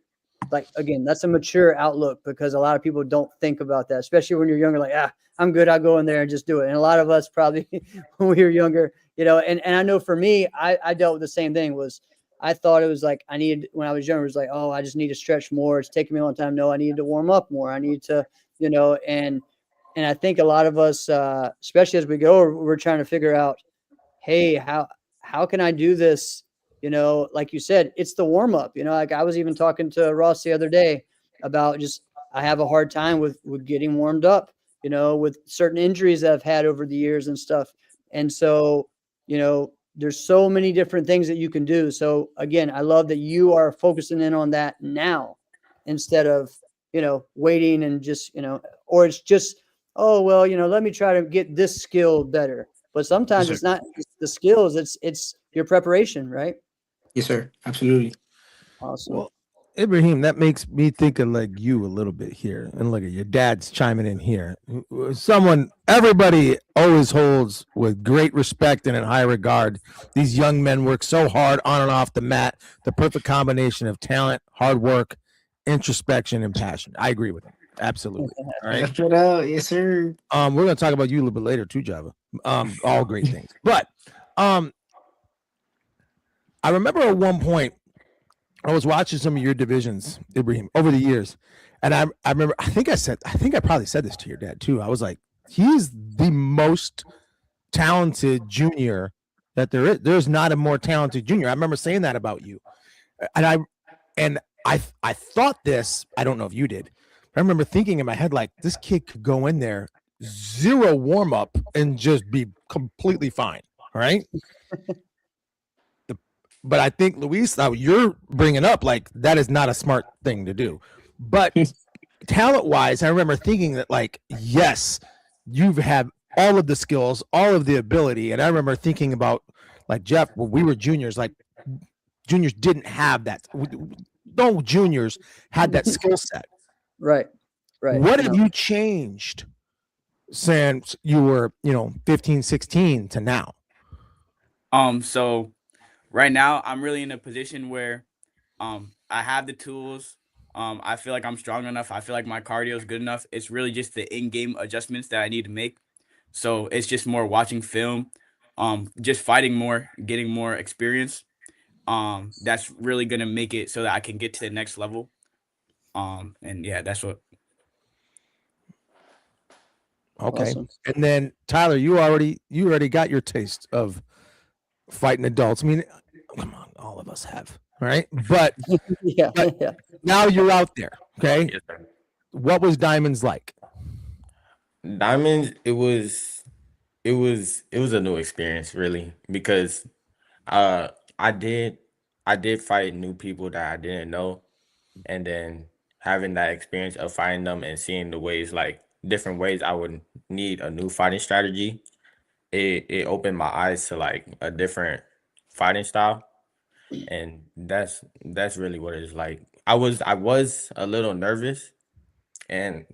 like again, that's a mature outlook because a lot of people don't think about that, especially when you're younger. Like, I'm good. I'll go in there and just do it. And a lot of us probably when we were younger, and I know for me, I dealt with the same thing. Was I thought it was like I needed when I was younger. It was like, oh, I just need to stretch more. It's taking me a long time. No, I need to warm up more. I need to, and I think a lot of us, especially as we go, we're trying to figure out, hey, how can I do this? Like you said, it's the warm up. Like I was even talking to Ross the other day about just I have a hard time with getting warmed up. With certain injuries that I've had over the years and stuff. And so, there's so many different things that you can do. So again, I love that you are focusing in on that now instead of waiting and just or it's just oh well let me try to get this skill better, but Yes, sometimes sir. it's not the skills, it's your preparation, right? Yes, sir. Absolutely. Awesome. Well, Ibrahim, that makes me think of like you a little bit here. And look at your dad's chiming in here. Someone everybody always holds with great respect and in high regard. These young men work so hard on and off the mat, the perfect combination of talent, hard work, introspection, and passion. I agree with him. Absolutely. All right. That's it out. Yes, sir. We're gonna talk about you a little bit later too, Java. All great things. But um I remember at one point I was watching some of your divisions, Ibrahim, over the years, and I remember I think I probably said this to your dad too. I was like, he's the most talented junior that there is. There's not a more talented junior. I remember saying that about you, and I thought this. I don't know if you did. I remember thinking in my head like this kid could go in there, zero warm up, and just be completely fine. All right. But I think Luis, now you're bringing up like that is not a smart thing to do. But talent wise, I remember thinking that like yes, you have all of the skills, all of the ability, and I remember thinking about like Jeff when we were juniors, like juniors didn't have that. No juniors had that skill set. Right. What have No. you changed since you were 15, 16 to now? So right now I'm really in a position where I have the tools. I feel like I'm strong enough. I feel like my cardio is good enough. It's really just the in-game adjustments that I need to make. So it's just more watching film, just fighting more, getting more experience. That's really gonna make it so that I can get to the next level. And yeah, that's what. Okay. Awesome. And then Tyler, you already got your taste of fighting adults. I mean, come on, all of us have, right? But Yeah. Yeah. now you're out there. Okay. Yes, sir. What was Diamonds like? Diamonds, it was a new experience really because uh I did I did fight new people that I didn't know, and then having that experience of fighting them and seeing the ways like different ways I would need a new fighting strategy, it opened my eyes to like a different fighting style, and that's really what it's like. I was a little nervous, and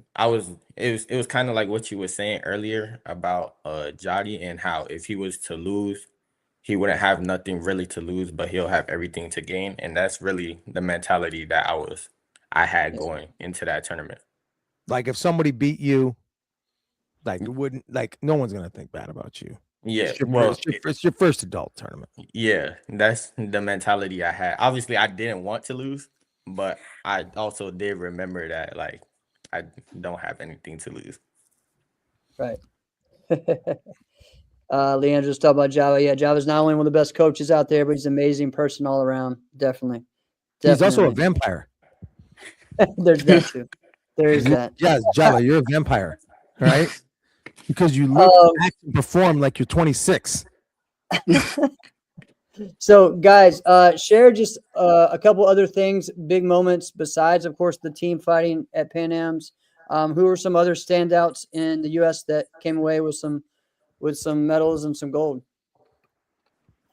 it was kind of like what you were saying earlier about Jody and how if he was to lose, he wouldn't have nothing really to lose, but he'll have everything to gain, and that's really the mentality that I had Yes. going into that tournament. Like if somebody beat you, like it wouldn't like no one's gonna think bad about you. Yeah, It's well, it's your first adult tournament. yeah, that's the mentality I had. Obviously, I didn't want to lose, but I also did remember that like I don't have anything to lose. Right. Leandro's talking about Java. Yeah, Java's not only one of the best coaches out there, but he's an amazing person all around. Definitely. He's also a Definitely. vampire. There's that too. There is that. Yes, Java, you're a vampire, right? Because you look, Um, act, and perform like you're 26. So, guys, share just a couple other things, big moments besides, of course, the team fighting at Pan Am's. Who are some other standouts in the U.S. that came away with some medals and some gold?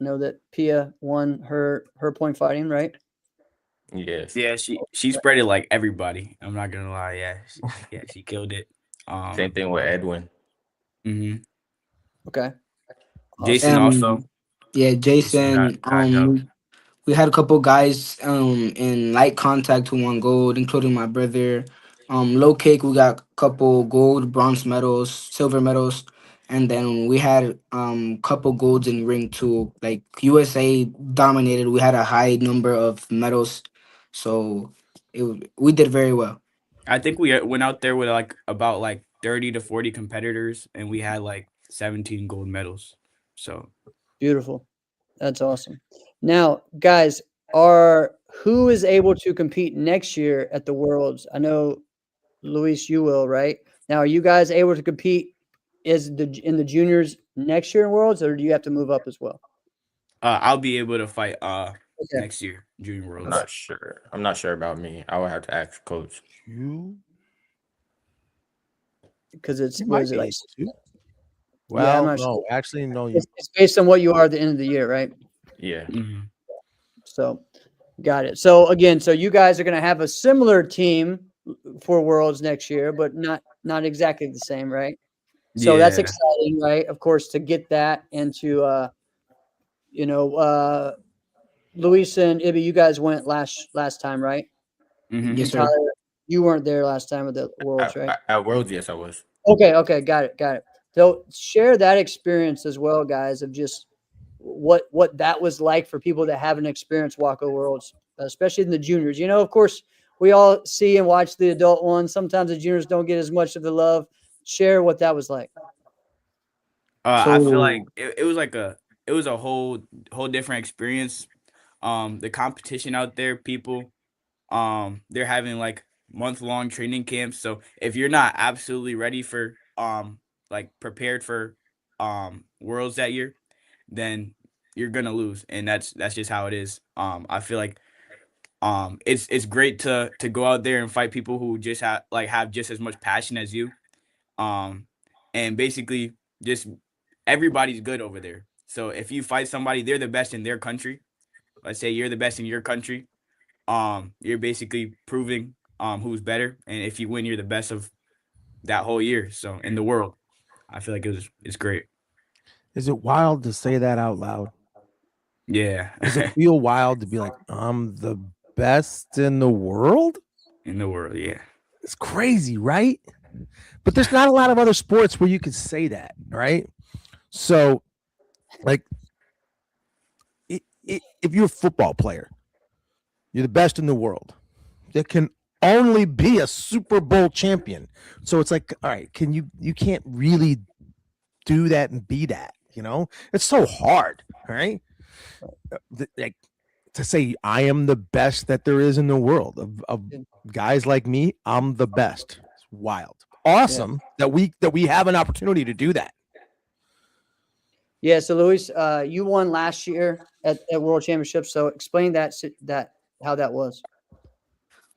I know that Pia won her point fighting, right? Yes. Yeah, she spread it like everybody. I'm not gonna lie. Yeah, she killed it. Same thing with Edwin. Mhm. Okay, Jason awesome. also. Yeah, Jason got Jason. dubbed. We had a couple guys in light contact who won gold, including my brother. Low kick, we got a couple gold, bronze medals, silver medals, and then we had couple golds in ring too. Like USA dominated. We had a high number of medals, so we did very well. I think we went out there with like about like 30 to 40 competitors, and we had like 17 gold medals. So Beautiful. That's awesome. Now, guys, are who is able to compete next year at the Worlds? I know, Luis, you will, right? Now, are you guys able to compete in the juniors next year in Worlds, or do you have to move up as well? I'll be able to fight Okay. next year, Junior I'm Worlds. not sure. I'm not sure about me. I would have to ask coach. You, Because it's you what might is it be like? able to. Yeah, I'm Well, not no, sure. actually, no. It's based on what you are at the end of the year, right? Yeah. Mm-hmm. So, got it. So again, so you guys are going to have a similar team for Worlds next year, but not exactly the same, right? So that's Yeah. exciting, right? Of course, to get that into you know, Luis and Ibby, you guys went last time, right? Mm-hmm. Yes, And sir. Tyler, you weren't there last time at the Worlds, right? At Worlds, yes, I was. Okay, got it. So share that experience as well, guys, of just what that was like for people that haven't experienced Waco Worlds, especially in the juniors. You know, of course, we all see and watch the adult ones. Sometimes the juniors don't get as much of the love. Share what that was like. I feel like So it was a whole different experience. The competition out there, people, they're having like month-long training camps. So if you're not absolutely ready for like prepared for Worlds that year, then you're gonna lose, and that's just how it is. I feel like it's great to go out there and fight people who just have just as much passion as you. Um, and basically just everybody's good over there. So if you fight somebody, they're the best in their country. Let's say you're the best in your country. You're basically proving who's better, and if you win, you're the best of that whole year. So in the world, I feel like it's great. Is it wild to say that out loud? Yeah, Does it feel wild to be like, I'm the best in the world? in the world, yeah. It's crazy, right? But there's not a lot of other sports where you could say that, right? So, like, if you're a football player, you're the best in the world. There can only be a Super Bowl champion. So it's like, all right, you can't really do that and be that, you know? It's so hard, right? Like to say I am the best that there is in the world of guys like me, I'm the best. It's wild. Awesome that we have an opportunity to do that. Yeah. So Luis, you won last year at World Championships. So explain that how that was.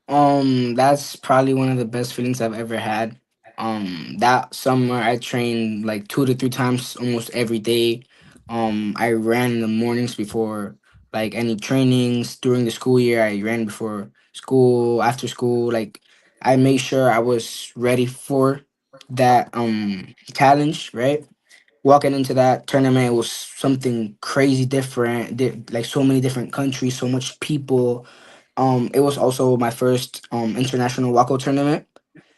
That's probably one of the best feelings I've ever had. That summer I trained like 2 to 3 times almost every day. I ran in the mornings before like any trainings during the school year. I ran before school, after school. Like I made sure I was ready for that challenge, right? Walking into that tournament was something crazy different. Like so many different countries, so much people. It was also my first international Wako tournament,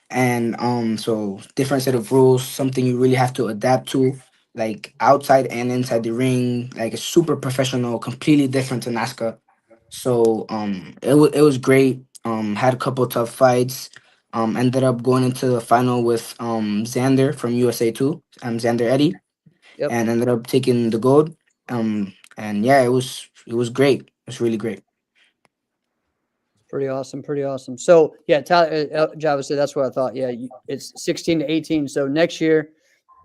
and so different set of rules, something you really have to adapt to. like outside and inside the ring, like it's super professional, completely different to NASCAR. So it was great. Had a couple tough fights. Ended up going into the final with Xander from USA too. Xander Eddy, Yep. and ended up taking the gold. And yeah, it was great. It was really great. Pretty awesome. Pretty awesome. So yeah, Tyler, Java said that's what I thought. Yeah, it's 16 to 18. So next year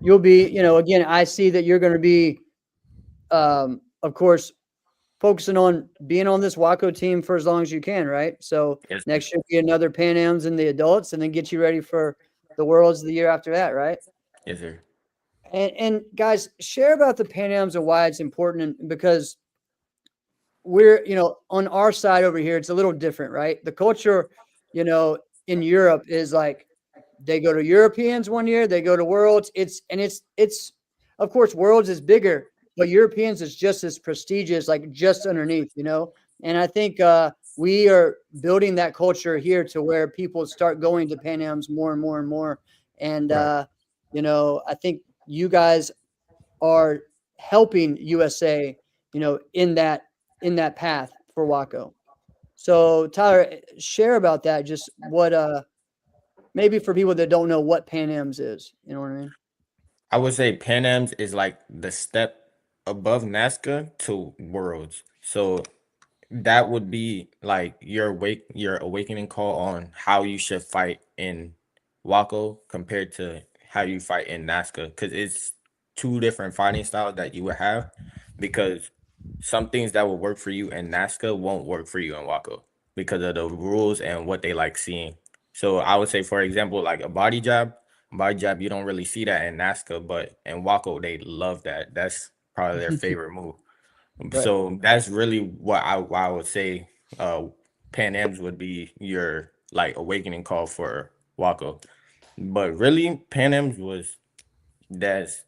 you'll be, again, I see that you're going to be, of course, focusing on being on this Waco team for as long as you can, right? So Yes, sir. next year be another Pan Am's in the adults, and then get you ready for the Worlds the year after that, right? Yes, sir. And guys, share about the Pan Am's and why it's important, and because we're, on our side over here, it's a little different, right? The culture, in Europe is like they go to Europeans one year, they go to Worlds. It's of course Worlds is bigger, but Europeans is just as prestigious, like just underneath. And I think we are building that culture here to where people start going to Pan Am's more and more and more. And Right. I think you guys are helping USA, in that path for Waco. So Tyler, share about that. Just what maybe for people that don't know what Pan Am's is. You know what I mean? I would say Pan Am's is like the step above NASCAR to Worlds. So that would be like your awakening call on how you should fight in Waco compared to how you fight in NASCAR, because it's two different fighting styles that you would have, because some things that will work for you in NASCAR won't work for you in Waco because of the rules and what they like seeing. So I would say, for example, like a body jab, you don't really see that in NASCAR, but in Waco they love that. That's probably their favorite move. Right. So that's really what I would say. Uh, Pan Am's would be your like awakening call for Waco, but really Pan Am's was that's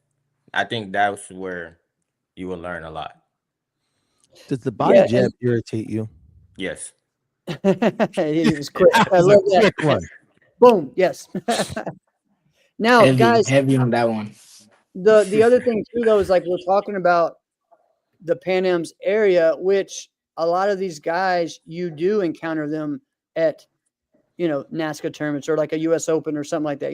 I think that's where you will learn a lot. Does the body Yeah, jab and irritate you? Yes, it was quick. That I was a love that. quick one. Boom. Yes. Now, Heavy, guys, heavy on that one. the other thing too, though, is like we're talking about the Pan Am's area, which a lot of these guys you do encounter them at NASCAR tournaments or like a US Open or something like that.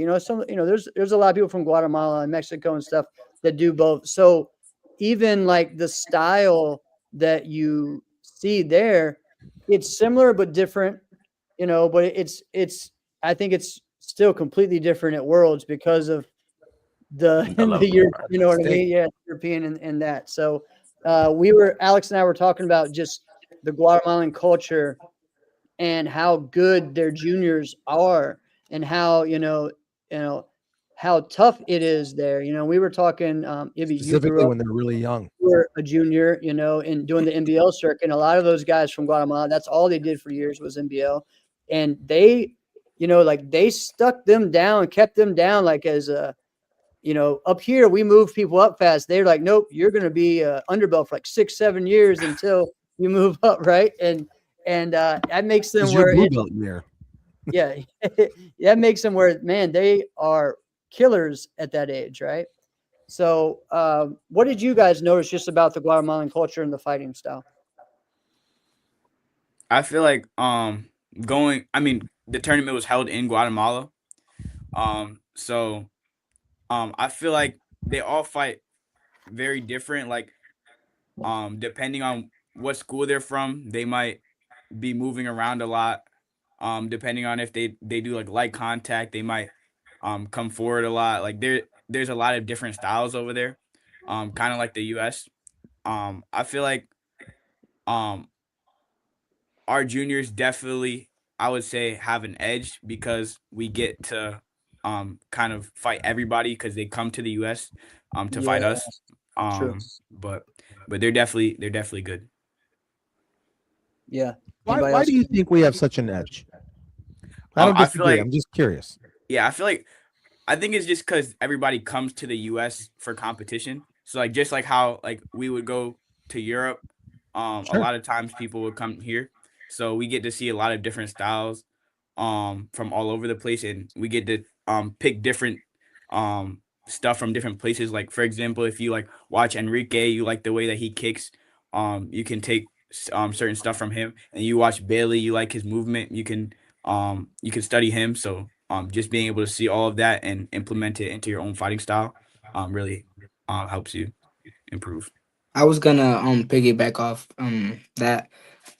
There's a lot of people from Guatemala and Mexico and stuff that do both. So even like the style that you see there, it's similar but different, but it's I think it's still completely different at Worlds because of the the the level Europe, of you know what I State. mean? Yeah, European and that. So Alex and I were talking about just the Guatemalan culture and how good their juniors are and how how tough it is there. We were talking, Ibby, you Specifically grew up, when they're really young. you were a junior, and doing the NBL circuit. And a lot of those guys from Guatemala, that's all they did for years was NBL. And they, like they stuck them down, kept them down like as a, up here we move people up fast. They're like, nope, you're going to be underbelt for like 6-7 years until you move up, right? And that makes them Because your where blue belt year. yeah, that makes them where, man, they are killers at that age, right? So, what did you guys notice just about the Guatemalan culture and the fighting style? I feel like going. I mean, the tournament was held in Guatemala. So I feel like they all fight very different. Like depending on what school they're from, they might be moving around a lot. Depending on if they do like light contact, they might come forward a lot. Like there's a lot of different styles over there. Kind of like the U.S. I feel like um our juniors definitely, I would say, have an edge because we get to kind of fight everybody because they come to the US to Yeah, fight us. true. But they're definitely good. Yeah. Why Anybody why else? do you think we have such an edge? I don't I feel disagree. I'm like just curious. yeah, I think it's just because everybody comes to the US for competition. So like just like how like we would go to Europe, a Sure. lot of times people would come here. So we get to see a lot of different styles from all over the place, and we get to pick different stuff from different places. Like for example, if you like watch Enrique, you like the way that he kicks. You can take certain stuff from him, and you watch Bailey, you like his movement. You can study him. So just being able to see all of that and implement it into your own fighting style, really helps you improve. I was gonna piggyback off that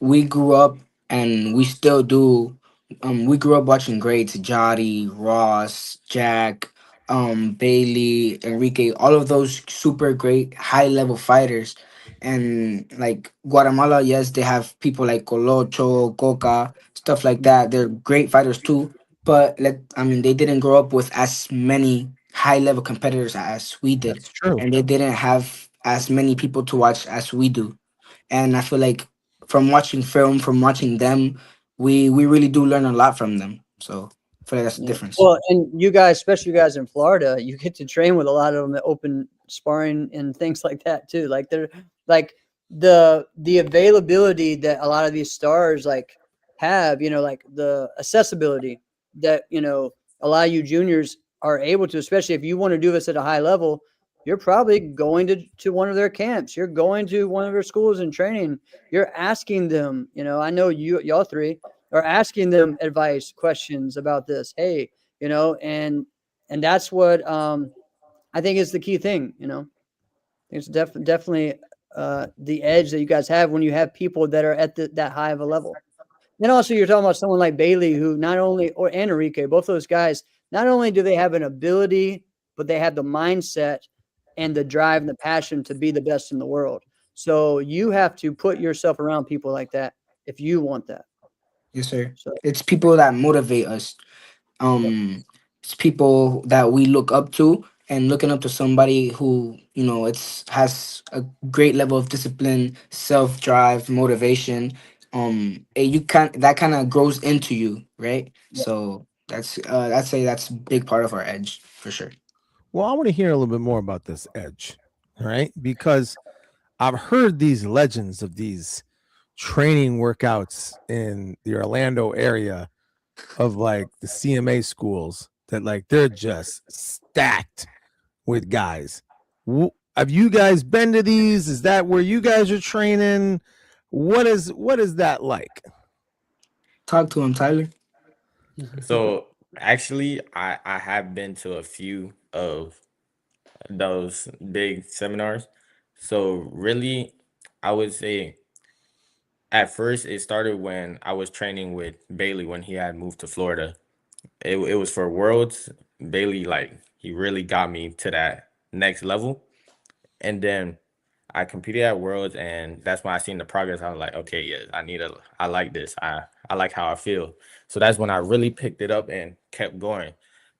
we grew up and we still do. We grew up watching greats: Jotty, Ross, Jack, Bailey, Enrique, all of those super great high level fighters. And like Guatemala, yes, they have people like Colocho, Coca, stuff like that. They're great fighters too. But I mean, they didn't grow up with as many high level competitors as we did, That's true. and they didn't have as many people to watch as we do. And I feel like from watching film, from watching them, we really do learn a lot from them. So I feel like that's the Yeah. difference. Well, and you guys, especially you guys in Florida, you get to train with a lot of them at open sparring and things like that too. Like they're like the availability that a lot of these stars like have, like the accessibility that, a lot of you juniors are able to, especially if you want to do this at a high level, you're probably going to one of their camps. You're going to one of their schools and training. You're asking them, I know y'all three or asking them advice, questions about this. Hey, and that's what I think is the key thing. It's definitely the edge that you guys have when you have people that are at that high of a level. Then also you're talking about someone like Bailey, who not only or Enrique, both those guys, not only do they have an ability, but they have the mindset and the drive and the passion to be the best in the world. So you have to put yourself around people like that if you want that. Yes, sir. So It's people that motivate us. yep. It's people that we look up to, and looking up to somebody who it's has a great level of discipline, self drive, motivation. You can that kind of grows into you, right? So that's I'd say that's a big part of our edge for sure. Well, I want to hear a little bit more about this edge, all right? Because I've heard these legends of these training workouts in the Orlando area of like the CMA schools that like they're just stacked with guys. Have you guys been to these? Is that where you guys are training? What is that like? Talk to him, Tyler. So actually, I have been to a few of those big seminars. So really, I would say at first it started when I was training with Bailey when he had moved to Florida. It was for Worlds. Bailey, like, he really got me to that next level. And then I competed at Worlds, and that's when I seen the progress. I was like, okay, yeah, I like this. I like how I feel. So that's when I really picked it up and kept going.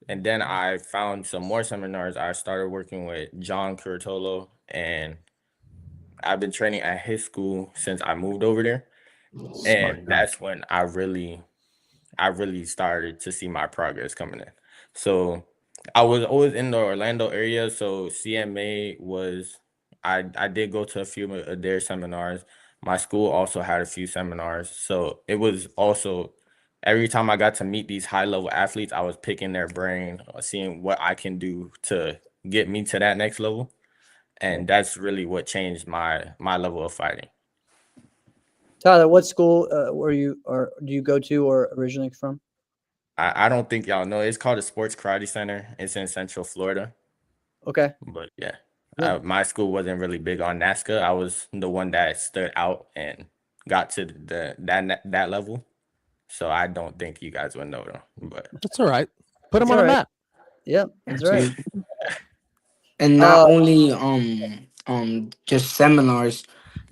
And then I found some more seminars. I started working with John Curtolo, and I've been training at his school since I moved over there. Smart And guy. that's when I really started to see my progress coming in. So I was always in the Orlando area. So CMA was, I did go to a few of their seminars. My school also had a few seminars. So it was also every time I got to meet these high level athletes, I was picking their brain, seeing what I can do to get me to that next level. And that's really what changed my level of fighting. Tyler, what school were you or do you go to or originally from? I don't think y'all know. It's called the Sports Karate Center. It's in Central Florida. Okay. But yeah, Yeah. my school wasn't really big on NASCA. I was the one that stood out and got to that level. So I don't think you guys would know them. But That's all right. Put him It's on all a right. map. Yep, that's right. Absolutely. And not Uh, only just seminars.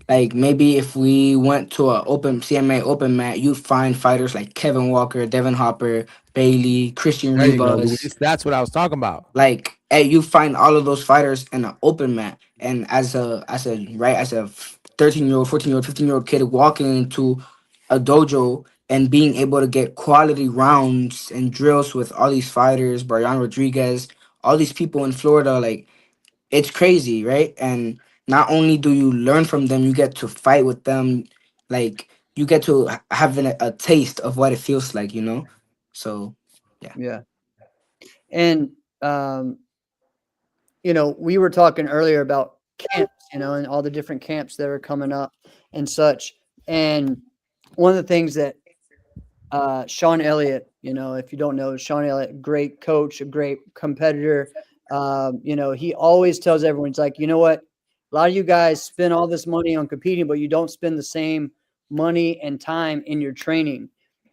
Like maybe if we went to a open CMA open mat, you find fighters like Kevin Walker, Devin Hopper, Bailey, Christian There you go, Rivas. Luis. That's what I was talking about. Like, hey, you find all of those fighters in an open mat, and as a 13-year-old, 14-year-old, 15-year-old kid walking into a dojo and being able to get quality rounds and drills with all these fighters, Brian Rodriguez, all these people in Florida, like it's crazy, right? And not only do you learn from them, you get to fight with them. Like you get to have a taste of what it feels like. So yeah. yeah. And um, we were talking earlier about camps, and all the different camps that are coming up and such. And one of the things that Sean Elliott, if you don't know, Sean Elliott, great coach, a great competitor. He always tells everyone, it's like, you know what? A lot of you guys spend all this money on competing, but you don't spend the same money and time in your training.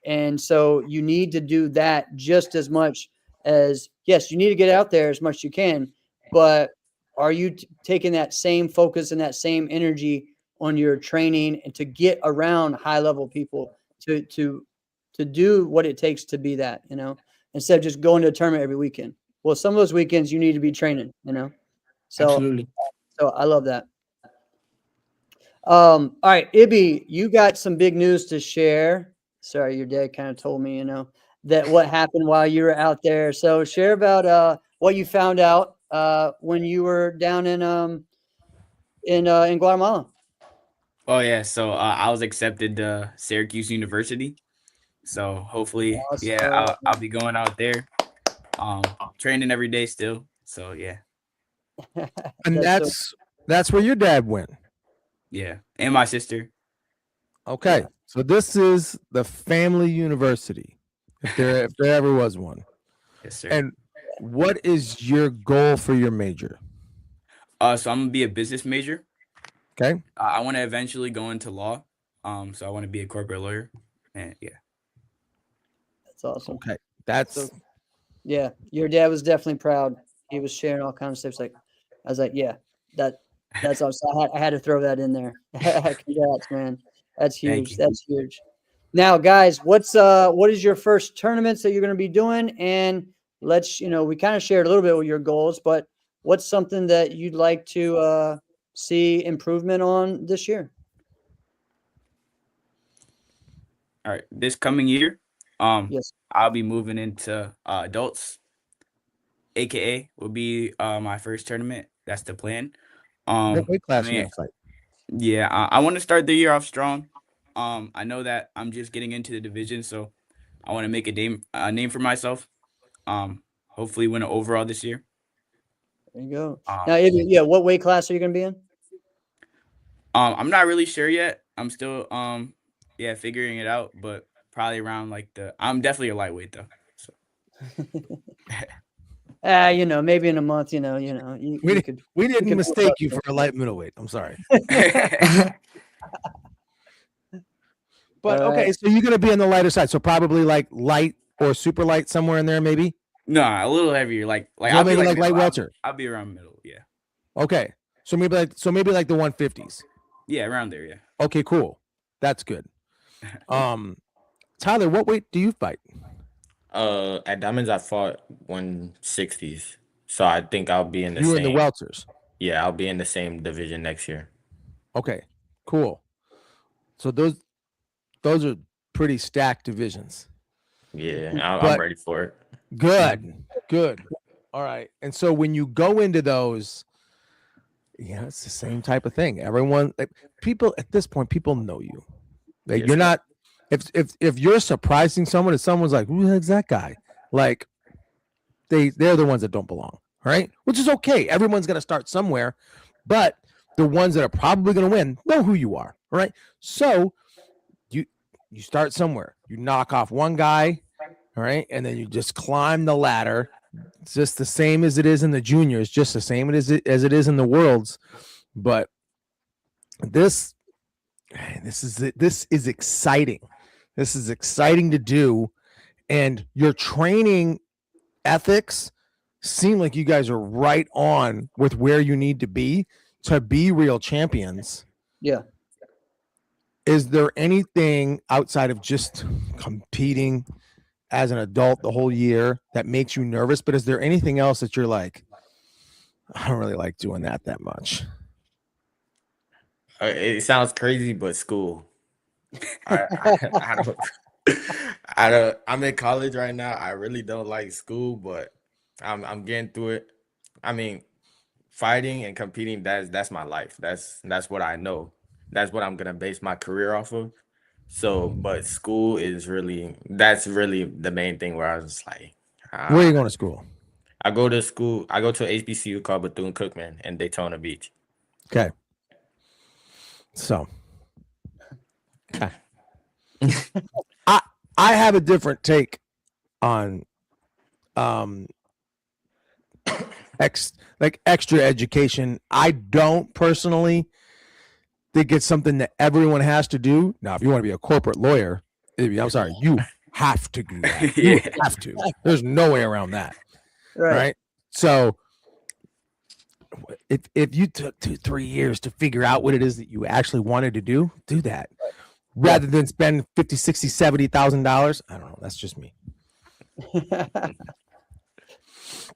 And so you need to do that just as much as, yes, you need to get out there as much as you can, but are you taking that same focus and that same energy on your training and to get around high level people to do what it takes to be that, instead of just going to a tournament every weekend. Well, some of those weekends you need to be training, So, Absolutely. so I love that. All right, Ibby, you got some big news to share. Sorry, your dad kind of told me, that what happened while you were out there. So share about what you found out when you were down in Guatemala. Oh yeah, so I was accepted to Syracuse University. So hopefully, yeah, Awesome. I'll be going out there, training every day still. So yeah, And that's where your dad went. yeah, and my sister. Okay. Yeah. So this is the family university, if there ever was one. Yes, sir. And what is your goal for your major? So I'm gonna be a business major. Okay. I want to eventually go into law. So I want to be a corporate lawyer, and yeah. That's awesome. Okay. That's So, yeah, your dad was definitely proud. He was sharing all kinds of stuff. I was like, yeah, that's awesome. I had to throw that in there. Congrats, man. That's Thank huge. you. That's huge. Now, guys, what is your first tournaments that you're going to be doing? And let's, we kind of shared a little bit with your goals, but what's something that you'd like to see improvement on this year? All right, this coming year, Yes. I'll be moving into adults. AKA will be my first tournament. That's the plan. what weight I class you mean, gonna fight? yeah, I want to start the year off strong. I know that I'm just getting into the division, so I want to make a name for myself. Hopefully win an overall this year. There you go. Um, Now, yeah, what weight class are you going to be in? I'm not really sure yet. I'm still yeah, figuring it out, but probably around like I'm definitely a lightweight though. So Maybe in a month, you We could. we didn't can- mistake you for a light middleweight. I'm sorry. But All okay, right. so you're gonna be on the lighter side. So probably like light or super light somewhere in there, maybe. No, a little heavier. Like So I'll be maybe like like light middle. welter. I'll be around middle. Yeah. Okay. So maybe like the 150s. Yeah, around there, yeah. Okay, cool. That's good. Tyler, what weight do you fight? At Diamonds I fought 160s. So I think I'll be in the You were same. in the welters. Yeah, I'll be in the same division next year. Okay, cool. So those are pretty stacked divisions. Yeah, I'm But- ready for it. Good. All right. And so when you go into those, it's the same type of thing. Everyone, like, people at this point, people know you. Like, Yes, you're sir. not. If you're surprising someone, if someone's like, "Who the heck's that guy?" Like, they're the ones that don't belong, right? Which is okay. Everyone's gonna start somewhere, but the ones that are probably gonna win know who you are, right? So you start somewhere. You knock off one guy, all right, and then you just climb the ladder. It's just the same as it is in the juniors, just the same as it is in the worlds. But this is exciting. This is exciting to do, and your training ethics seem like you guys are right on with where you need to be real champions. Yeah. Is there anything outside of just competing as an adult the whole year that makes you nervous? But is there anything else that you're like, I don't really like doing that much? It sounds crazy, but school. I don't. I don't. I'm in college right now. I really don't like school, but I'm getting through it. I mean, fighting and competing, that's my life. That's what I know. That's what I'm gonna base my career off of. So, but school is that's really the main thing where I was just like, Where are you going to school? I go to school. I go to HBCU called Bethune Cookman in Daytona Beach. Okay. So okay. I have a different take on extra education. I don't personally think it's something that everyone has to do. Now, if you want to be a corporate lawyer, I'm sorry, you have to do that. You Yeah. have to. There's no way around that. Right. Right. So if you took 2-3 years to figure out what it is that you actually wanted to do that rather than spend $50, $60, $70,000. I don't know. That's just me.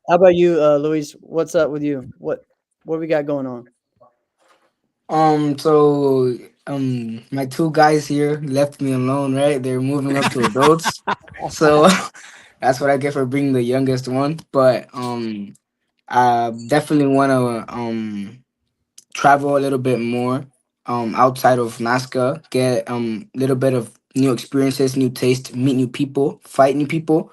How about you, Luis? What's up with you? What we got going on? So my two guys here left me alone, right? They're moving up to adults. So that's what I get for being the youngest one. But I definitely want to travel a little bit more outside of NASCA, get a little bit of new experiences, new taste, meet new people, fight new people.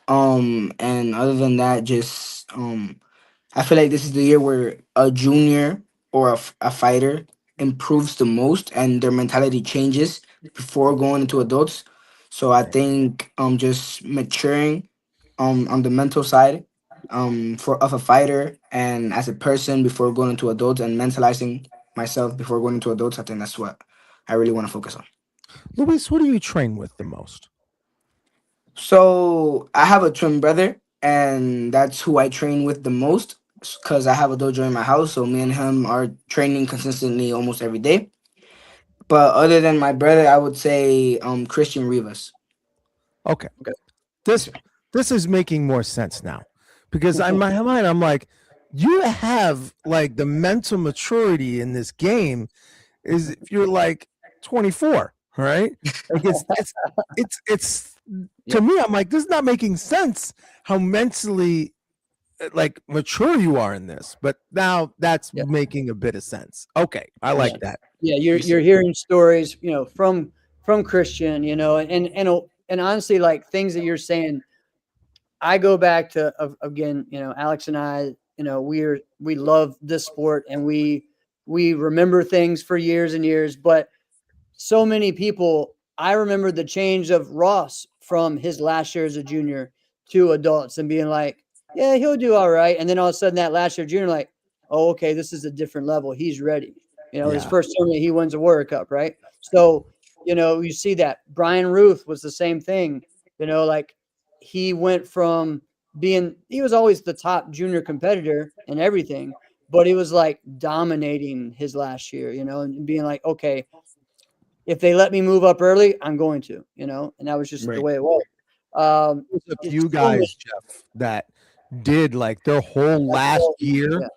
And other than that, just I feel like this is the year where a junior or a fighter improves the most and their mentality changes before going into adults. So I think just maturing on the mental side for of a fighter and as a person before going into adults and mentalizing myself before going into adults, I think that's what I really want to focus on. Luis, who do you train with the most? So I have a twin brother, and that's who I train with the most because I have a dojo in my house. So me and him are training consistently almost every day. But other than my brother, I would say Christian Rivas. Okay. Okay. This is making more sense now because in my mind I'm like, you have like the mental maturity in this game is if you're like 24, right? Like it's to me, I'm like, this is not making sense how mentally like mature you are in this, but now that's Yeah. making a bit of sense. Okay, I like that. Yeah, you're hearing stories, from Christian, and honestly, like things that you're saying. I go back to again, Alex and I, we love this sport and we remember things for years and years, but so many people, I remember the change of Ross from his last year as a junior to adults and being like, yeah, he'll do all right. And then all of a sudden that last year junior, like, oh, okay, this is a different level. He's ready. His Yeah. first tournament, he wins a World Cup, right? So, you see that. Brian Ruth was the same thing, like he went from he was always the top junior competitor and everything, but he was like dominating his last year, and being like, okay, if they let me move up early, I'm going to, and that was just the Right. way it was. There's a few guys, Jeff, that did like their whole last year, Yeah,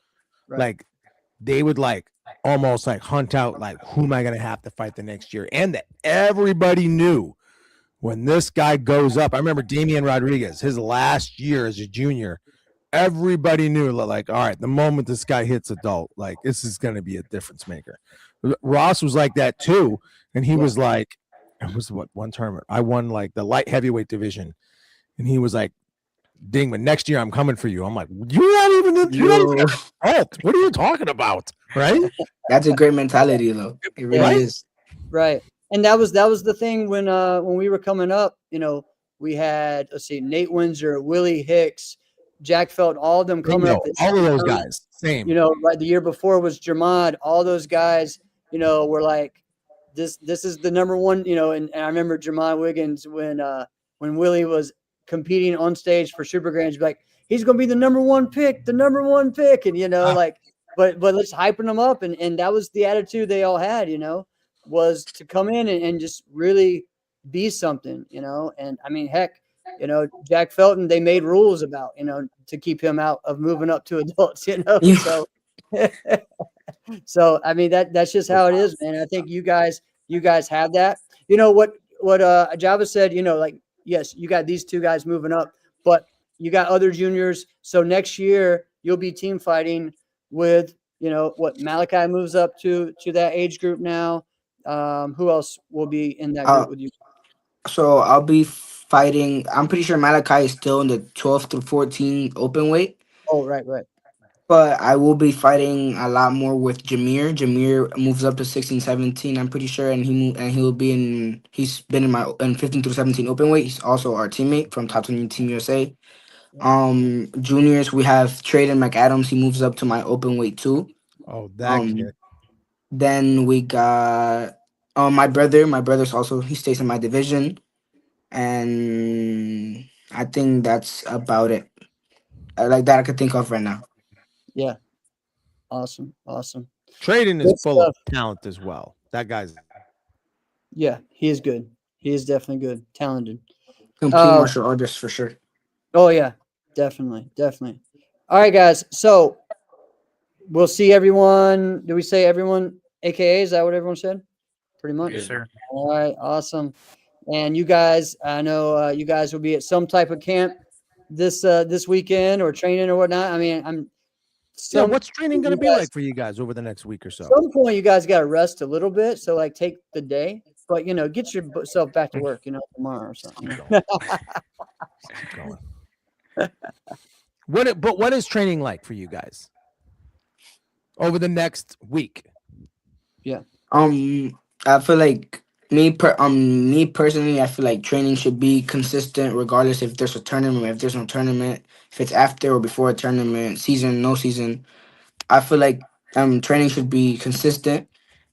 right. like they would like almost like hunt out like who am I gonna have to fight the next year, and that everybody knew when this guy goes up. I remember Damian Rodriguez, his last year as a junior. Everybody knew, like, all right, the moment this guy hits adult, like this is going to be a difference maker. Ross was like that too, and he was like, it was what one tournament I won like the light heavyweight division, and he was like, Dingman, next year I'm coming for you. I'm like, you're not even an adult. What are you talking about? Right? That's a great mentality, though. It really is. Right. And that was the thing when we were coming up, we had, let's see, Nate Windsor, Willie Hicks, Jack Felt, all of them coming up. All of those guys, same. Right. The year before was Jermad. All those guys, were like, this is the number one, and I remember Jermad Wiggins when Willie was competing on stage for Super Grands, like, he's gonna be the number one pick, and like, but let's hyping them up, and that was the attitude they all had, was to come in and just really be something, and I mean, heck, Jack Felton, they made rules about, to keep him out of moving up to adults, so so I mean that's just how it is, man. I think you guys have that. What Java said, like, yes, you got these two guys moving up, but you got other juniors. So next year you'll be team fighting with, what Malachi moves up to that age group now. Who else will be in that group with you? So I'll be fighting. I'm pretty sure Malachi is still in the 12 to 14 open weight. Oh, right. But I will be fighting a lot more with Jameer. Jameer moves up to 16, 17. I'm pretty sure, and he will be in. He's been in my in 15 through 17 open weight. He's also our teammate from Top 20 Team USA. Juniors, we have Traden McAdams. He moves up to my open weight too. Oh, that Um, kid. then we got my brother. My brother's also he stays in my division, and I think that's about it. Like that I could think of right now. Yeah. Awesome. Trading is Good full of stuff. talent as well. That guy's Yeah, he is good. He is definitely good, talented. Complete Um, martial artist for sure. oh yeah, definitely. All right, guys. So we'll see everyone. Do we say everyone? AKA, is that what everyone said? Pretty much. Yes, sir. All right, awesome. And you guys, I know you guys will be at some type of camp this weekend or training or whatnot. I mean, I'm yeah. some What's training going to you be guys, like for you guys over the next week or so? some point you guys got to rest a little bit. So like take the day, but get yourself back to work. Tomorrow or something. Keep going. What is training like for you guys over the next week? I feel like me personally, I feel like training should be consistent regardless if there's a tournament, if there's no tournament, if it's after or before a tournament, season, no season. I feel like training should be consistent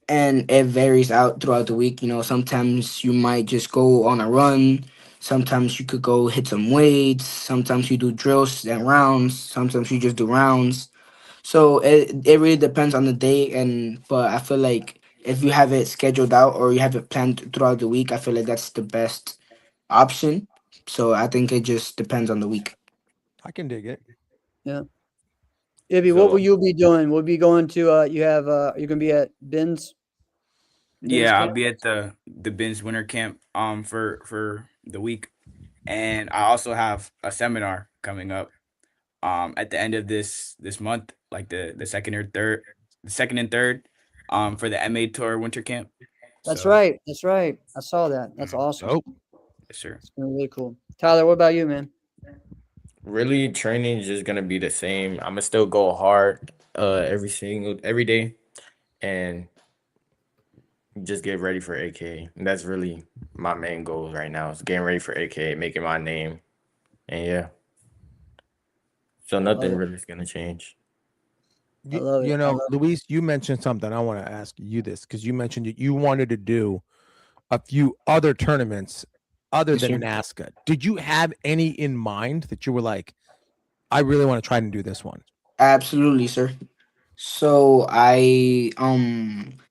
and it varies out throughout the week. Sometimes you might just go on a run. Sometimes you could go hit some weights. Sometimes you do drills and rounds. Sometimes you just do rounds. So it really depends on the day, but I feel like if you have it scheduled out or you have it planned throughout the week, I feel like that's the best option. So I think it just depends on the week. I can dig it. Yeah. Ibby, what will So you be doing? We'll be going to you're gonna be at Ben's yeah, I'll camp. be at the Ben's winter camp for the week, and I also have a seminar coming up at the end of this month, like the second and third for the MA Tour winter camp. That's So right. That's right. I saw that. That's awesome. Dope. yes, sir. It's gonna be really cool. Tyler, what about you, man? Really, training is just gonna be the same. I'm gonna still go hard, every day, and just get ready for AK. And that's really my main goal right now. Is getting ready for AK, making my name, and yeah. So love nothing it. really is gonna change. I love it. I love it. Luis, you mentioned something. I want to ask you this because you mentioned that you wanted to do a few other tournaments other Yes, than sir. NASCA. Did you have any in mind that you were like, I really want to try and do this one? Absolutely, sir. So I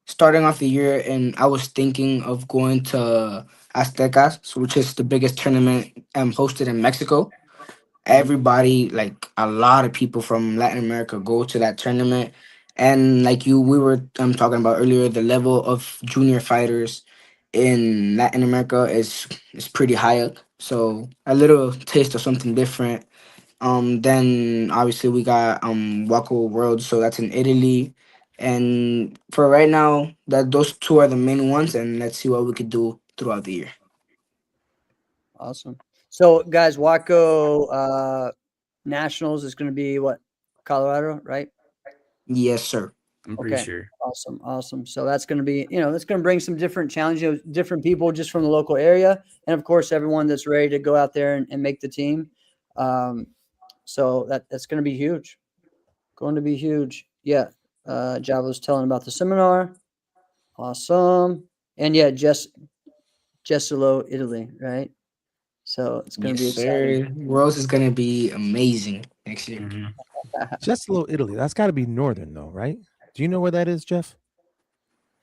starting off the year and I was thinking of going to Aztecas, which is the biggest tournament hosted in Mexico. Everybody, like a lot of people from Latin America, go to that tournament. And like we were talking about earlier, the level of junior fighters in Latin America is pretty high up. So a little taste of something different. Then obviously we got Wako World, so that's in Italy. And for right now, that those two are the main ones, and let's see what we could do throughout the year. Awesome. So, guys, Waco Nationals is going to be what? Colorado, right? Yes, sir. I'm pretty Okay. sure. Awesome. So that's going to be, that's going to bring some different challenges, different people just from the local area, and of course, everyone that's ready to go out there and make the team. So that's going to be huge. Going to be huge. Yeah. Java was telling about the seminar. Awesome. And yeah, Jesolo, Italy, right? So it's going to Yes, be exciting. sir. Worlds is gonna be amazing next year. Hmm. Just a little Italy. That's got to be northern, though, right? Do you know where that is, Jeff?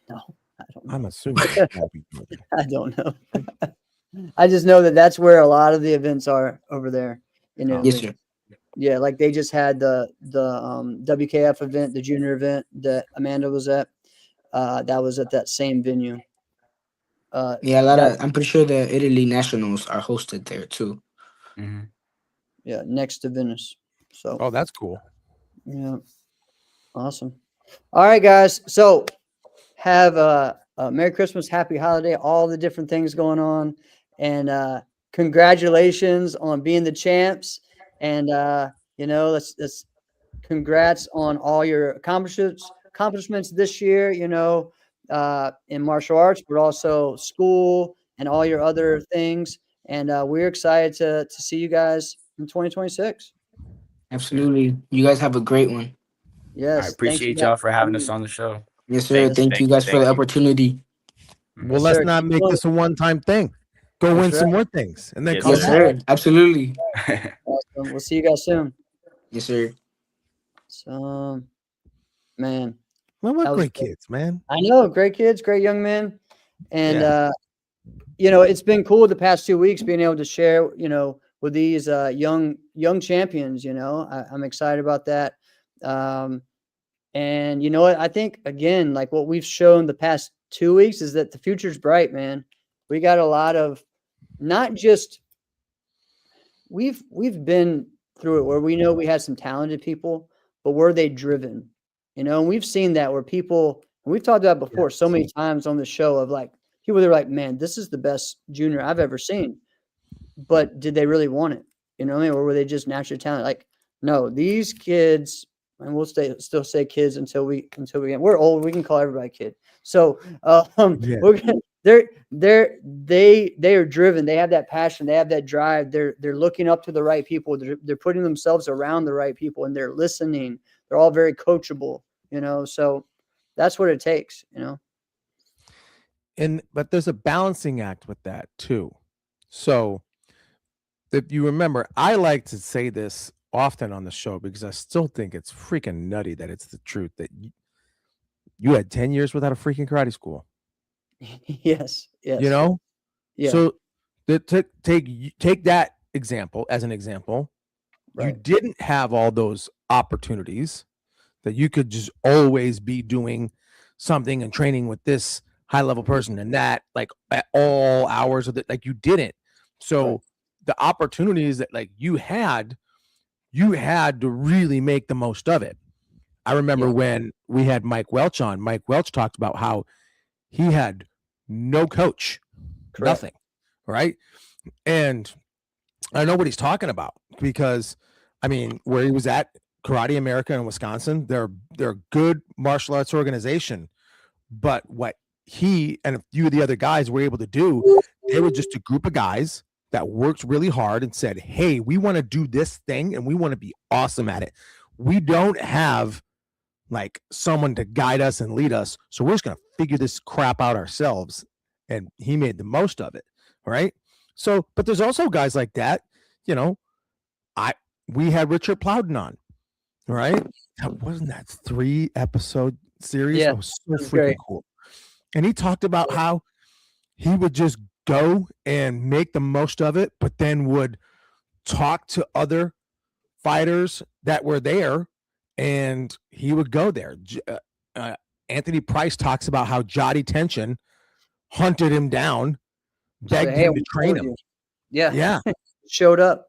No, I don't know. I'm assuming it's got to be northern. I don't know. I just know that that's where a lot of the events are over there in Oh. Yes, Italy. sir. Yeah, like they just had the WKF event, the junior event that Amanda was at. That was at that same venue. Yeah, That I'm pretty sure the Italy nationals are hosted there too. Hmm. yeah, next to Venice. So Oh, that's cool. yeah, awesome. All right, guys. So have a Merry Christmas, Happy Holiday, all the different things going on, and congratulations on being the champs, and let's congrats on all your accomplishments this year. In martial arts, but also school and all your other things. And we're excited to see you guys in 2026. Absolutely. You guys have a great one. I Yes, thanks for appreciate that. y'all for having us on the show. Yes, sir. Thank you guys for the opportunity. Well, Yes, let's sir. not Keep make going. this a one-time thing. Go That's win some right. more things and then Yes, come Yes, back. sir. Absolutely. Awesome. We'll see you guys soon. Yes, sir. So, man, Well, we're that was great kids, man. I know, great kids, great young men, and Yeah. it's been cool the past 2 weeks being able to share, with these young champions. I'm excited about that. And you know what? I think again, like what we've shown the past 2 weeks is that the future's bright, man. We got a lot of not just we've been through it where we know we had some talented people, but were they driven? And we've seen that where people, and we've talked about before so many times on the show of like people that are like, man, this is the best junior I've ever seen. But did they really want it? You know what I mean? Or were they just naturally talented? Like, no, these kids, and we'll still say kids until we we're old. We can call everybody kid. So Yeah. we're gonna they are driven. They have that passion. They have that drive. They're looking up to the right people. They're putting themselves around the right people, and they're listening. They're all very coachable. So that's what it takes. But there's a balancing act with that too. So if you remember, I like to say this often on the show because I still think it's freaking nutty that it's the truth that you had 10 years without a freaking karate school. Yes. You know? Yeah. So take that example as an example. You Right. didn't have all those opportunities that you could just always be doing something and training with this high level person and that, like at all hours of it. Like you didn't. So Right. the opportunities that like you had to really make the most of it. I remember Yeah. when we had Mike Welch on. Mike Welch talked about how he had no coach, Correct. nothing, right? And I know what he's talking about because, I mean, where he was at Karate America in Wisconsin, they're a good martial arts organization, but what he and a few of the other guys were able to do, they were just a group of guys that worked really hard and said, hey, we want to do this thing and we want to be awesome at it. We don't have like someone to guide us and lead us, so we're just going to figure this crap out ourselves. And he made the most of it, right? So, but there's also guys like that, we had Richard Plowden on, right? Wasn't that 3-episode series? Yeah, That was so was freaking great. cool. And he talked about how he would just go and make the most of it, but then would talk to other fighters that were there, and he would go there. Anthony Price talks about how Jotty Tension hunted him down, begged Hey, him to train him. Yeah. Yeah, Showed up.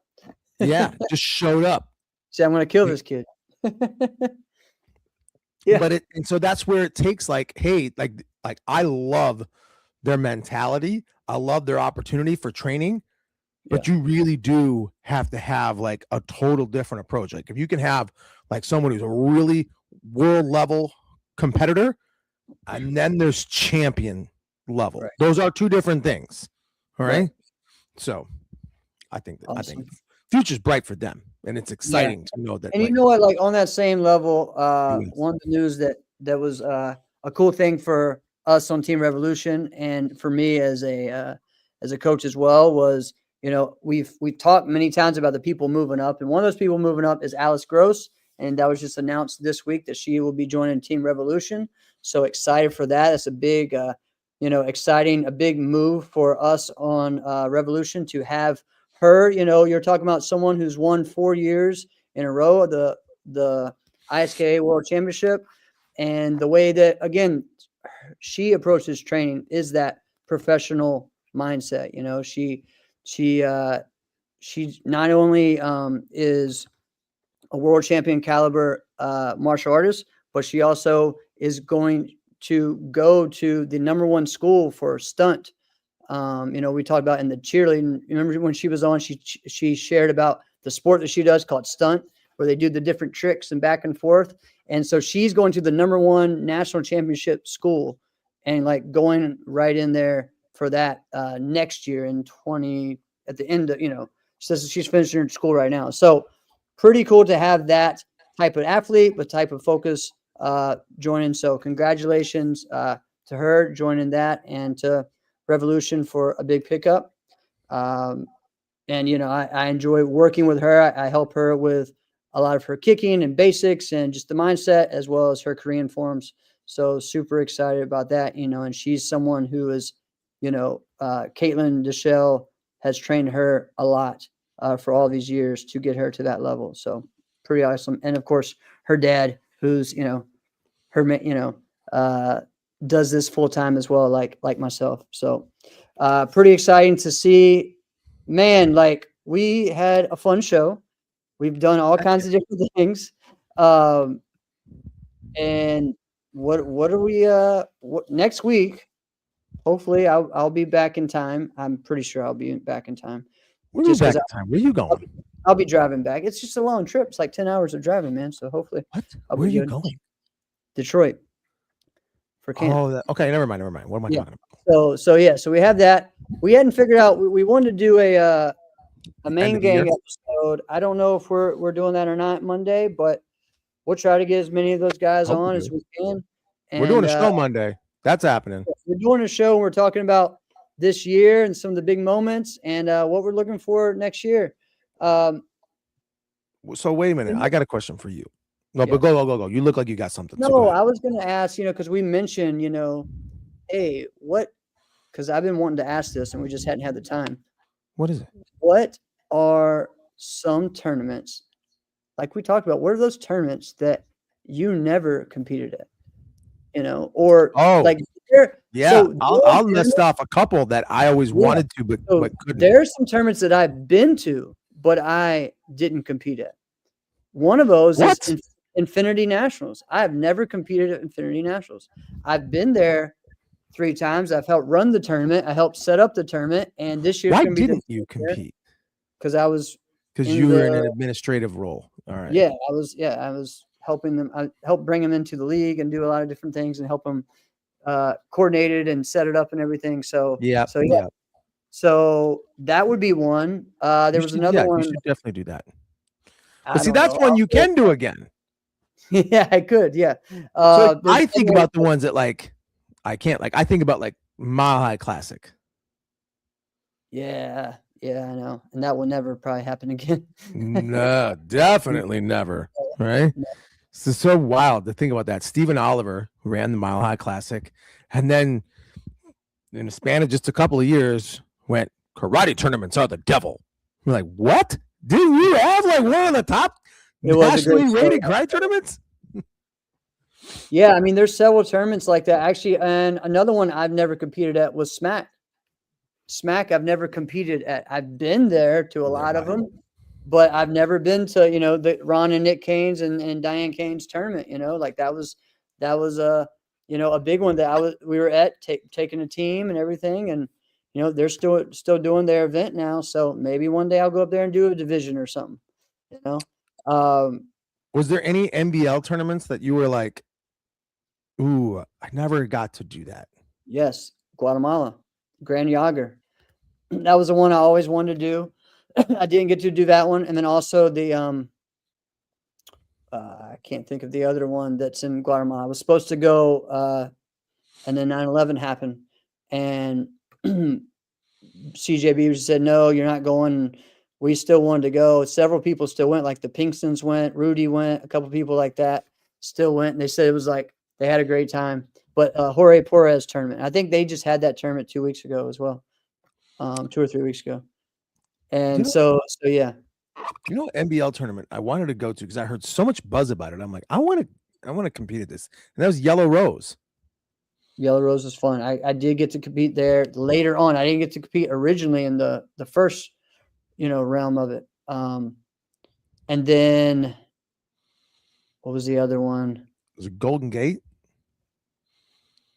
yeah, just showed up. Say, I'm going to kill this kid. Yeah. But and so that's where it takes like, hey, like I love their mentality. I love their opportunity for training, but you really do have to have like a total different approach. Like if you can have like someone who's a really world level competitor, and then there's champion level. Right. Those are two different things. All right. Right. So I think Awesome. future's bright for them, and it's exciting to know that. And you know what? Like on that same level, one of the news that was a cool thing for us on Team Revolution, and for me as a coach as well, was we've talked many times about the people moving up, and one of those people moving up is Alice Gross, and that was just announced this week that she will be joining Team Revolution. So excited for that. It's a big, exciting, a big move for us on Revolution to have her. You're talking about someone who's won 4 years in a row of the ISKA World Championship, and the way that again she approaches training is that professional mindset. She not only is a world champion caliber martial artist, but she also is going to go to the #1 school for stunt We talked about in the cheerleading. Remember when she was on, she shared about the sport that she does called stunt, where they do the different tricks and back and forth. And so she's going to the #1 national championship school and like going right in there for that next year at the end of, she says she's finishing her school right now. So pretty cool to have that type of athlete with type of focus joining. So congratulations to her joining that, and to Revolution for a big pickup. And, I enjoy working with her. I help her with a lot of her kicking and basics and just the mindset, as well as her Korean forms. So super excited about that, and she's someone who is, Caitlin Deschelle has trained her a lot for all these years to get her to that level. So pretty awesome. And of course, her dad, who's, does this full time as well, like myself. So pretty exciting to see, man. Like, we had a fun show. We've done all kinds of different things. And what are we next week? Hopefully I'll be back in time. I'm pretty sure I'll be back in time. Where are you back in time? Where are you going? I'll be driving back. It's just a long trip. It's like 10 hours of driving, man. So hopefully. What? Where are you going? Detroit. For camp. Oh, okay. Never mind. What am I talking about? So we have that. We hadn't figured out. We wanted to do a main gang episode. I don't know if we're doing that or not Monday, but we'll try to get as many of those guys on as we can. And, we're doing a show Monday. That's happening. We're doing a show. We're talking about this year and some of the big moments and what we're looking for next year. So wait a minute. I got a question for you. No, but go. You look like you got something. No, I was going to ask, because we mentioned, hey, because I've been wanting to ask this and we just hadn't had the time. What is it? What are some tournaments, like we talked about, what are those tournaments that you never competed at? I'll list off a couple that I always wanted to, but couldn't. There's some tournaments that I've been to, but I didn't compete at. One of those is Infinity Nationals. I have never competed at Infinity Nationals. I've been there 3 times. I've helped run the tournament. I helped set up the tournament. And this year, why didn't you compete? Because you were in an administrative role. All right. Yeah, I was helping them. I helped bring them into the league and do a lot of different things and help them coordinate it and set it up and everything. So that would be one. There was another one. You should definitely do that. But see, that's one you can do again. Yeah, I could. Yeah. So I think about the ones that I can't. I think about Mile High Classic. Yeah, I know, and that will never probably happen again. No, definitely never. Right? It's so wild to think about that. Stephen Oliver, who ran the Mile High Classic, and then in the span of just a couple of years, went, karate tournaments are the devil. We're like, what? Didn't you have one of the top nationally rated karate tournaments? Yeah, I mean, there's several tournaments like that actually, and another one I've never competed at was Smack. I've never competed at. I've been there to a lot of them, but I've never been to the Ron and Nick Kane's and Diane Kane's tournament. That was a big one that we were at taking a team and everything, and they're still doing their event now. So maybe one day I'll go up there and do a division or something. Was there any NBL tournaments that you were like, ooh, I never got to do that? Yes, Guatemala, Grand Yager. That was the one I always wanted to do. I didn't get to do that one. And then also the I can't think of the other one that's in Guatemala. I was supposed to go and then 9/11 happened. And CJB said, no, you're not going. We still wanted to go. Several people still went, like the Pinkstons went, Rudy went, a couple people like that still went. And they said it was like they had a great time. But Jorge Porres tournament, I think they just had that tournament 2 weeks ago as well, 2 or 3 weeks ago. And so yeah. NBL tournament I wanted to go to because I heard so much buzz about it. I'm like, I want to compete at this. And that was Yellow Rose. Yellow Rose was fun. I did get to compete there later on. I didn't get to compete originally in the first, realm of it. And then what was the other one? Was it Golden Gate?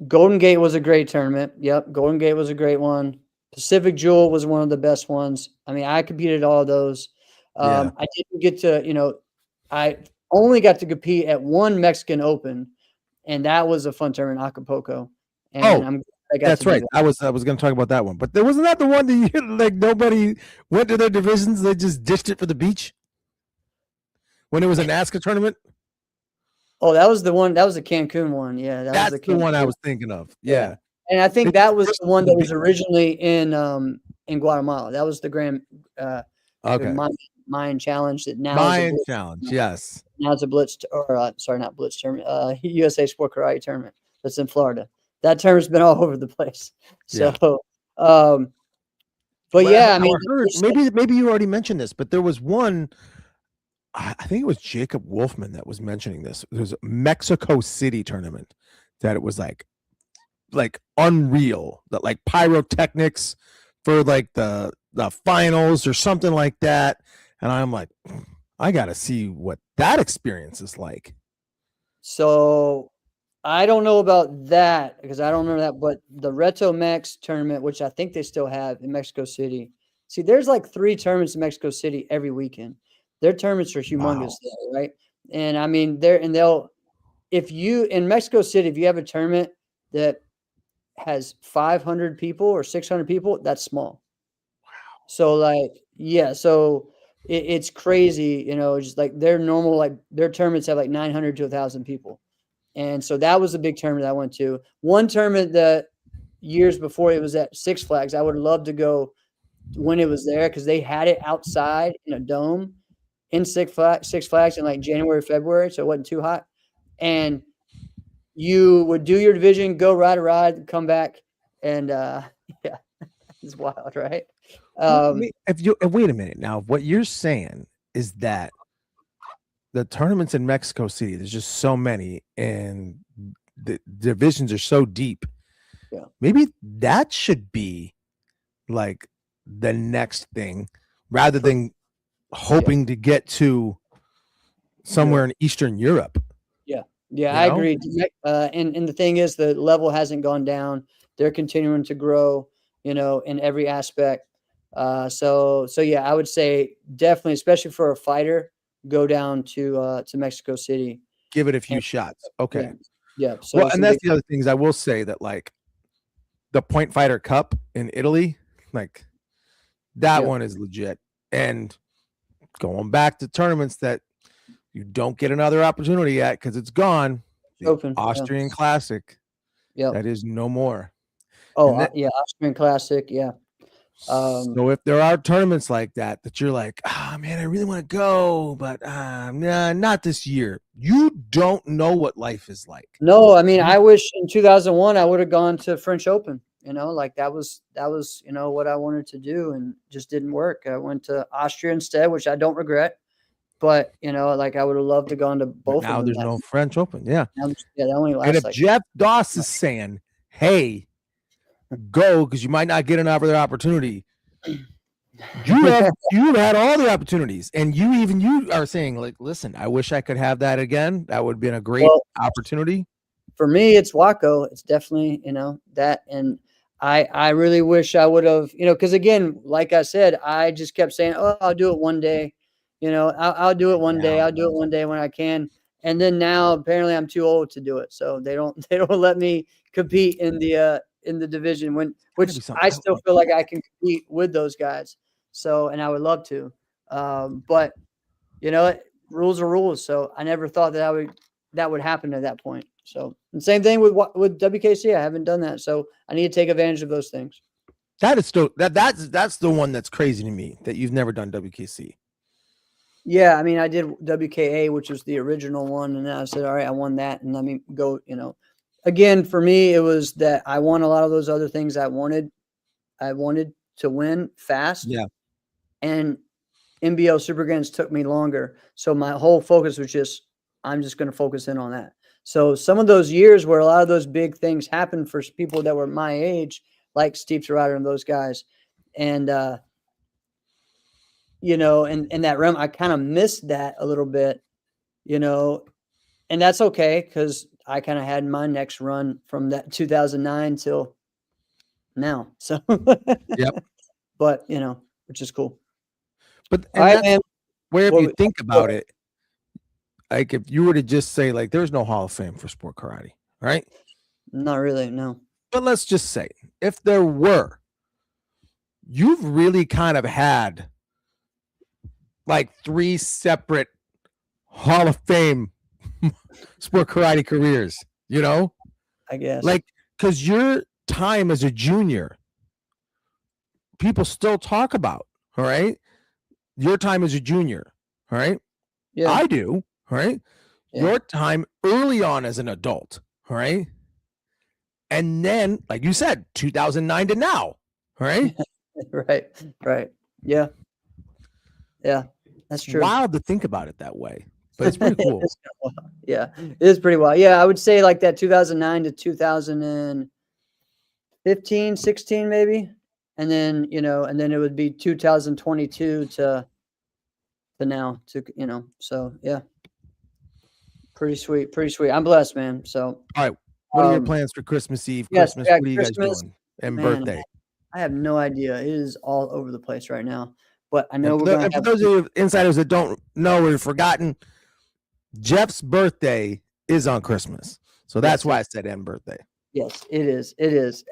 Golden Gate was a great tournament. Yep. Golden Gate was a great one. Pacific Jewel was one of the best ones. I mean, I competed at all of those. Yeah. I didn't get to, I only got to compete at one Mexican Open, and that was a fun tournament in Acapulco. And I got That's to do right. that. I was going to talk about that one, but there wasn't that the one that you like nobody went to their divisions. They just ditched it for the beach when it was a NASCAR tournament. Oh, that was the one. That was the Cancun one. Yeah, That's was the one I Cancun. was thinking of. Yeah. And I think They that was ditched the one the that was beach. originally in Guatemala. That was the Grand the Okay. Mayan Challenge that now Mayan is a Blitz, Challenge. Yes. now it's a Blitz sorry, not Blitz tournament. USA Sport Karate tournament that's in Florida. That tournament's been all over the place. So, but Well, yeah, I mean, I heard, maybe you already mentioned this, but there was one. I think it was Jacob Wolfman that was mentioning this. It was a Mexico City tournament that it was like unreal. That like pyrotechnics for like the finals or something like that. And I'm like, I gotta see what that experience is like. So I don't know about that because I don't remember that, but the Reto Mex tournament, which I think they still have in Mexico City. See, there's like 3 tournaments in Mexico City every weekend. Their tournaments are humongous, there, right? And I mean, if you in Mexico City, if you have a tournament that has 500 people or 600 people, that's small. Wow. So like, yeah, so it's crazy, just like their normal, like their tournaments have like 900 to 1,000 people. And so that was a big tournament I went to. One tournament that years before it was at Six Flags, I would love to go when it was there because they had it outside in a dome in Six Flags in like January, February, so it wasn't too hot. And you would do your division, go ride a ride, come back, and yeah, it's wild, right? Wait a minute now, what you're saying is that the tournaments in Mexico City, there's just so many, and the divisions are so deep. Yeah. Maybe that should be like the next thing, rather than hoping to get to somewhere in Eastern Europe. Yeah, I agree. And the thing is, the level hasn't gone down. They're continuing to grow, in every aspect. So yeah, I would say definitely, especially for a fighter, go down to Mexico City. Give it a few shots. Okay. Yeah. So well, and that's the other things I will say that like the Point Fighter Cup in Italy, like that one is legit. And going back to tournaments that you don't get another opportunity at because it's gone. The Open Austrian Classic. Yeah. That is no more. Oh, Austrian Classic. Yeah. So if there are tournaments like that you're like, man, I really want to go, but nah, not this year. You don't know what life is like. No, I mean, I wish in 2001 I would have gone to French Open. Like that was what I wanted to do, and just didn't work. I went to Austria instead, which I don't regret. But like I would have loved to go into both. Now of them. there's no French Open. Yeah. That only lasts. And if Jeff Doss is saying, "Hey, go," because you might not get another opportunity. You've had all the opportunities, and you are saying like, "Listen, I wish I could have that again. That would have been a great opportunity." For me, it's Wako. It's definitely that, and I really wish I would have because again, like I said, I just kept saying, "Oh, I'll do it one day." I'll do it one day. I'll do it one day when I can. And then now apparently I'm too old to do it. So they don't let me compete in the division which I still feel like I can compete with those guys. So, and I would love to. But rules are rules. So I never thought that would happen at that point. So, and same thing with WKC. I haven't done that. So I need to take advantage of those things. That is still that's the one that's crazy to me, that you've never done WKC. Yeah, I mean, I did WKA, which was the original one, and then I said, all right, I won that, and let me go, Again, for me, it was that I won a lot of those other things I wanted to win fast. Yeah. And NBL Super Grands took me longer. So my whole focus was I'm just going to focus in on that. So some of those years where a lot of those big things happened for people that were my age, like Steve Tirada and those guys, and in that realm, I kind of missed that a little bit, and that's okay because I kind of had my next run from that 2009 till now. So, Yep. but which is cool. But All right, man. where if What you we- think about it, like if you were to just say like there's no Hall of Fame for sport karate, right? Not really. No. But let's just say if there were, you've really kind of had like 3 separate Hall of Fame sport karate careers, I guess. like because your time as a junior, people still talk about, all right? Your time as a junior, all right? Yeah. I do, all right? Yeah. Your time early on as an adult, all right? And then, like you said, 2009 to now, all right? Right. Right. Yeah. Yeah. That's true. Wild to think about it that way, but it's pretty cool. It's kinda wild. Yeah, it is pretty wild. Yeah, I would say like that 2009 to 2015, 16 maybe. And then, and then it would be 2022 to now so yeah. Pretty sweet. Pretty sweet. I'm blessed, man. So, All right. What are your um, plans for Christmas Eve, yes, Christmas? yeah, What are you guys Christmas, doing? And man, birthday? I have no idea. It is all over the place right now. But I know And we're going for to have those of you insiders that don't know or have forgotten, Jeff's birthday is on Christmas. So that's why I said end birthday. Yes, it is. It is.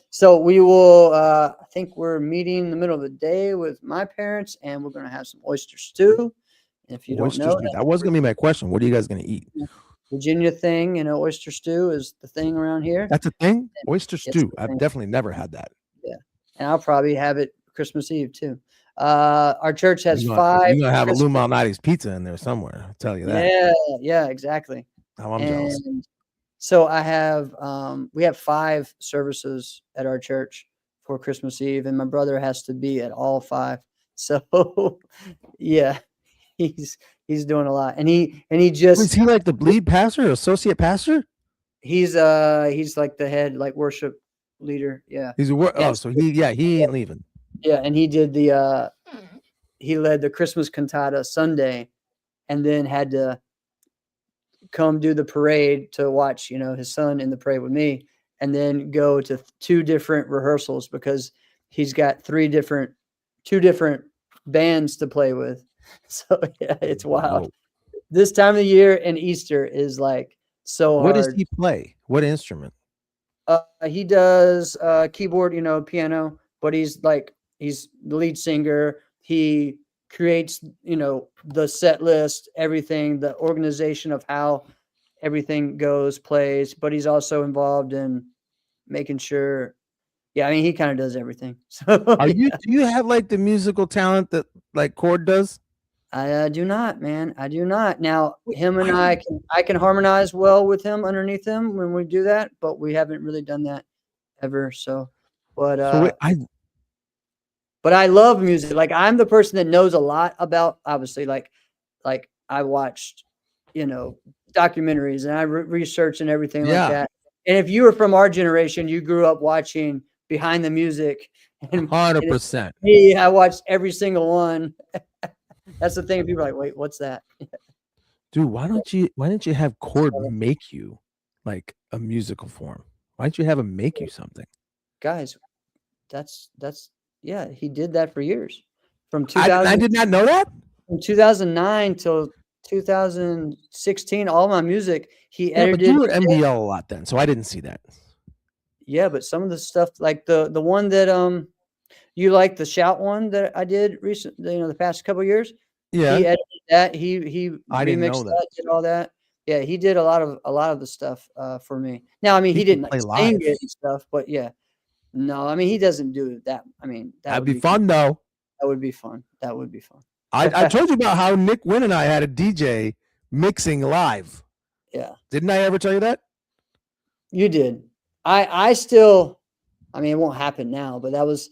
So we will, I think we're meeting in the middle of the day with my parents, and we're going to have some oyster stew. And if you don't know, That was going to be my question. What are you guys going to eat? Virginia thing, oyster stew is the thing around here. That's a thing? Oyster It's stew. the I've thing. definitely never had that. Yeah. And I'll probably have it Christmas Eve too. Our church has You're 5. going to have a Christmas- Lou Malnati's pizza in there somewhere. I'll tell you that. Yeah, exactly. Now I'm jealous. And so I have, we have 5 services at our church for Christmas Eve, and my brother has to be at all 5. So, yeah, he's doing a lot, and he Is just he like the lead pastor or associate pastor? he's like the head worship leader. Yeah, He's a Yes. so he ain't leaving. yeah, and he did he led the Christmas cantata Sunday, and then had to come do the parade to watch, his son in the parade with me, and then go to 2 different rehearsals because he's got 2 different bands to play with. So yeah, it's wild. Whoa. This time of year and Easter is like so What hard. does he play? What instrument? He does keyboard, piano, but he's the lead singer. He creates, the set list, everything, the organization of how everything goes, plays, but he's also involved in making sure. Yeah, I mean, he kind of does everything. So Do you have like the musical talent that like Cord does? I do not, man. I do not. Now, him and I can harmonize well with him underneath him when we do that, but we haven't really done that ever. So, but but I love music. Like I'm the person that knows a lot about, obviously, like I watched, documentaries and I researched and everything like that. And if you were from our generation, you grew up watching Behind the Music. And 100%. me, I watched every single one. That's the thing. People are like, wait, what's that? Dude, why didn't you have Cord make you like a musical form? Why didn't you have him make you something? Guys, that's yeah, he did that for years. From I did not know that. From 2009 till 2016, all my music he Yeah, but edited. you were MDL a lot then, so I didn't see that. Yeah, but some of the stuff like the one that you like the shout one that I did recently, the past couple of years. Yeah, He edited that. He I didn't know remixed that. did all that. Yeah, he did a lot of the stuff for me. Now, I mean, he He can didn't play like sing live. it and stuff, but yeah. No, I mean, he doesn't do that. I mean, That'd be fun though. That would be fun. That would be fun. I told you about how Nick Wynn and I had a DJ mixing live. Yeah. Didn't I ever tell you that? You did. I still, I mean, it won't happen now, but that was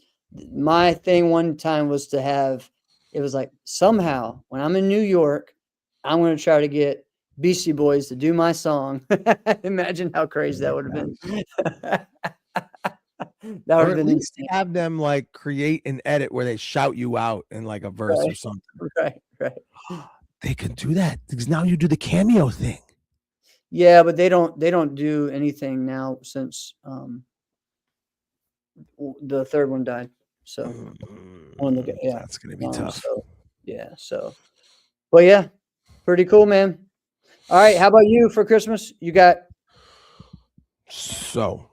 my thing one time was to have, it was like somehow when I'm in New York, I'm going to try to get Beastie Boys to do my song. Imagine how crazy that would have been. That would have been insane. Have them like create an edit where they shout you out in like a verse or something. Right. They can do that because now you do the cameo thing. Yeah, but they don't do anything now since the third one died. So one of the yeah, That's gonna be tough. So yeah, so but yeah, pretty cool, man. All right, how about you for Christmas? You got So,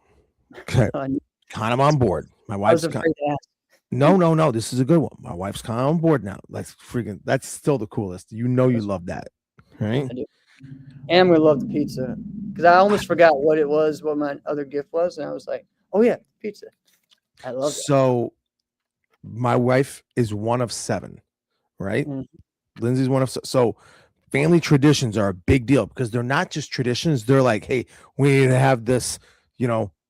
okay, I kind of on board. My was wife's afraid kind. to ask. No. This is a good one. My wife's kind of on board now. That's still the coolest. You know, you love that, right? I do. And I'm gonna love the pizza because I almost forgot what it was, what my other gift was, and I was like, oh yeah, pizza. I love it. So, my wife is one of 7, right? Mhm. Lindsay's one of so family traditions are a big deal because they're not just traditions. They're like, hey, we need to have this,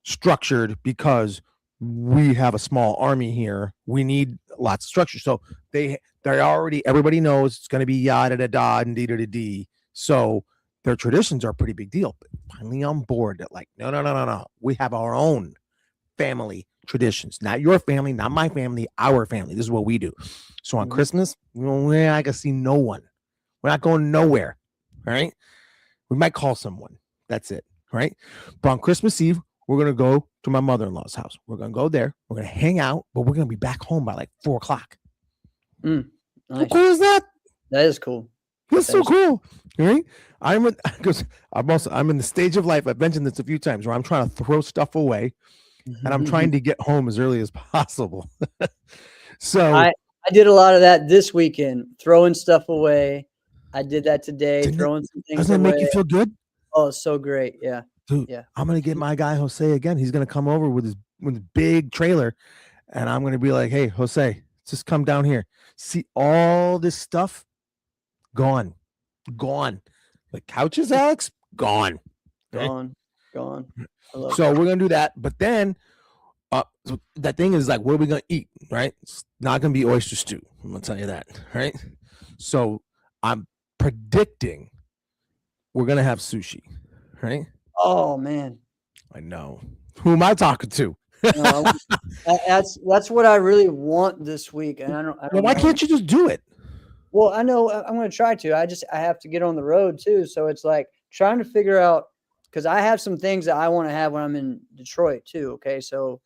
structured because we have a small army here. We need lots of structure. So they're already, everybody knows it's going to be yada da da and dee da da dee. So their traditions are a pretty big deal. But finally on board that like, no. We have our own family traditions, not your family, not my family, our family. This is what we do. So on Christmas, I can see no one. We're not going nowhere. All right. We might call someone. That's it. Right. But on Christmas Eve, we're going to go to my mother-in-law's house. We're going to go there. We're going to hang out, but we're going to be back home by like 4:00. Nice. How cool is that? That is cool. That's so cool. Right. I'm in the stage of life. I've mentioned this a few times where I'm trying to throw stuff away and I'm trying to get home as early as possible. So I did a lot of that this weekend, throwing stuff away. I did that today, throwing some things doesn't it away. make you feel good? Oh, it's so great. Yeah. Dude, Yeah. I'm gonna get my guy Jose again. He's gonna come over with his big trailer, and I'm gonna be like, "Hey, Jose, just come down here. See all this stuff? Gone. The couches, Alex, gone. Gone. I love So we're gonna do that, but then, so that thing is like, what are we gonna eat? Right? It's not gonna be oyster stew. I'm gonna tell you that. Right? So I'm predicting we're gonna have sushi. Right? Oh man. I know. Who am I talking to? No, that's what I really want this week, and I don't. Well, why can't you just do it? Well, I know I'm going to try to. I have to get on the road too, so it's like trying to figure out because I have some things that I want to have when I'm in Detroit too. Okay, so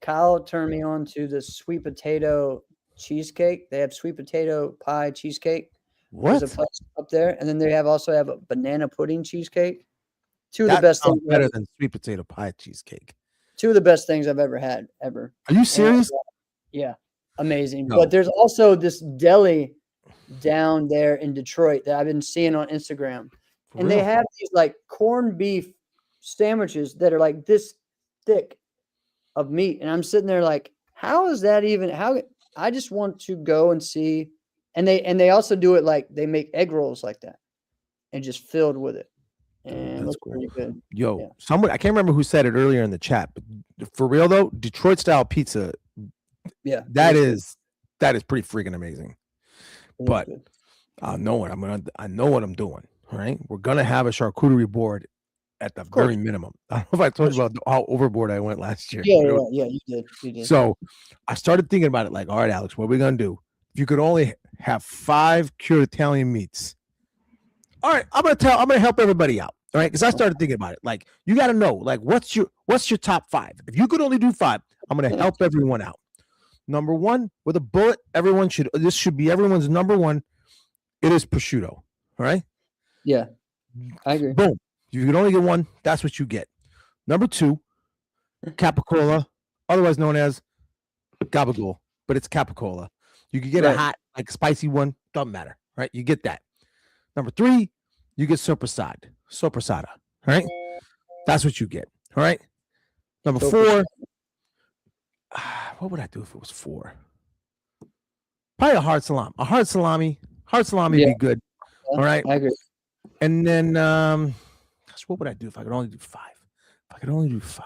Kyle turned me on to the sweet potato cheesecake. They have sweet potato pie cheesecake. What? There's a place up there, and then they also have a banana pudding cheesecake. Two of That the best sounds things better than sweet potato pie cheesecake. Two of the best things I've ever had ever. Are you serious? Yeah, amazing. No. But there's also this deli down there in Detroit that I've been seeing on Instagram, and they have these like corned beef sandwiches that are like this thick of meat, and I'm sitting there like, how is that even? How I just want to go and see, and they also do it like they make egg rolls like that, and just filled with it, and it looks pretty good. Yo, Yeah. someone I can't remember who said it earlier in the chat, but for real though, Detroit style pizza, Yeah, that is pretty freaking amazing. it But looks good. I know what I'm doing. All right, we're gonna have a charcuterie board at the very minimum. I don't know if I told you about how overboard I went last year. Yeah, you did. So I started thinking about it like, all right, Alex, what are we gonna do? If you could only have 5 cured Italian meats. All right, I'm gonna help everybody out. All right, because I started thinking about it. Like, you gotta know, like, what's your top 5? If you could only do 5, I'm gonna help everyone out. Number 1, with a bullet, this should be everyone's number 1. It is prosciutto. All right. Yeah, I agree. Boom. If you can only get 1, that's what you get. Number 2, capicola, otherwise known as gabagool, but it's capicola. You can get a hot, like spicy one, doesn't matter, right? You get that. Number 3, you get soppressata. All right, that's what you get. All right. Number 4, what would I do if it was 4? Probably a hard salami. Hard salami would be good. All right. I agree. And then, gosh, what would I do if I could only do 5? If I could only do 5,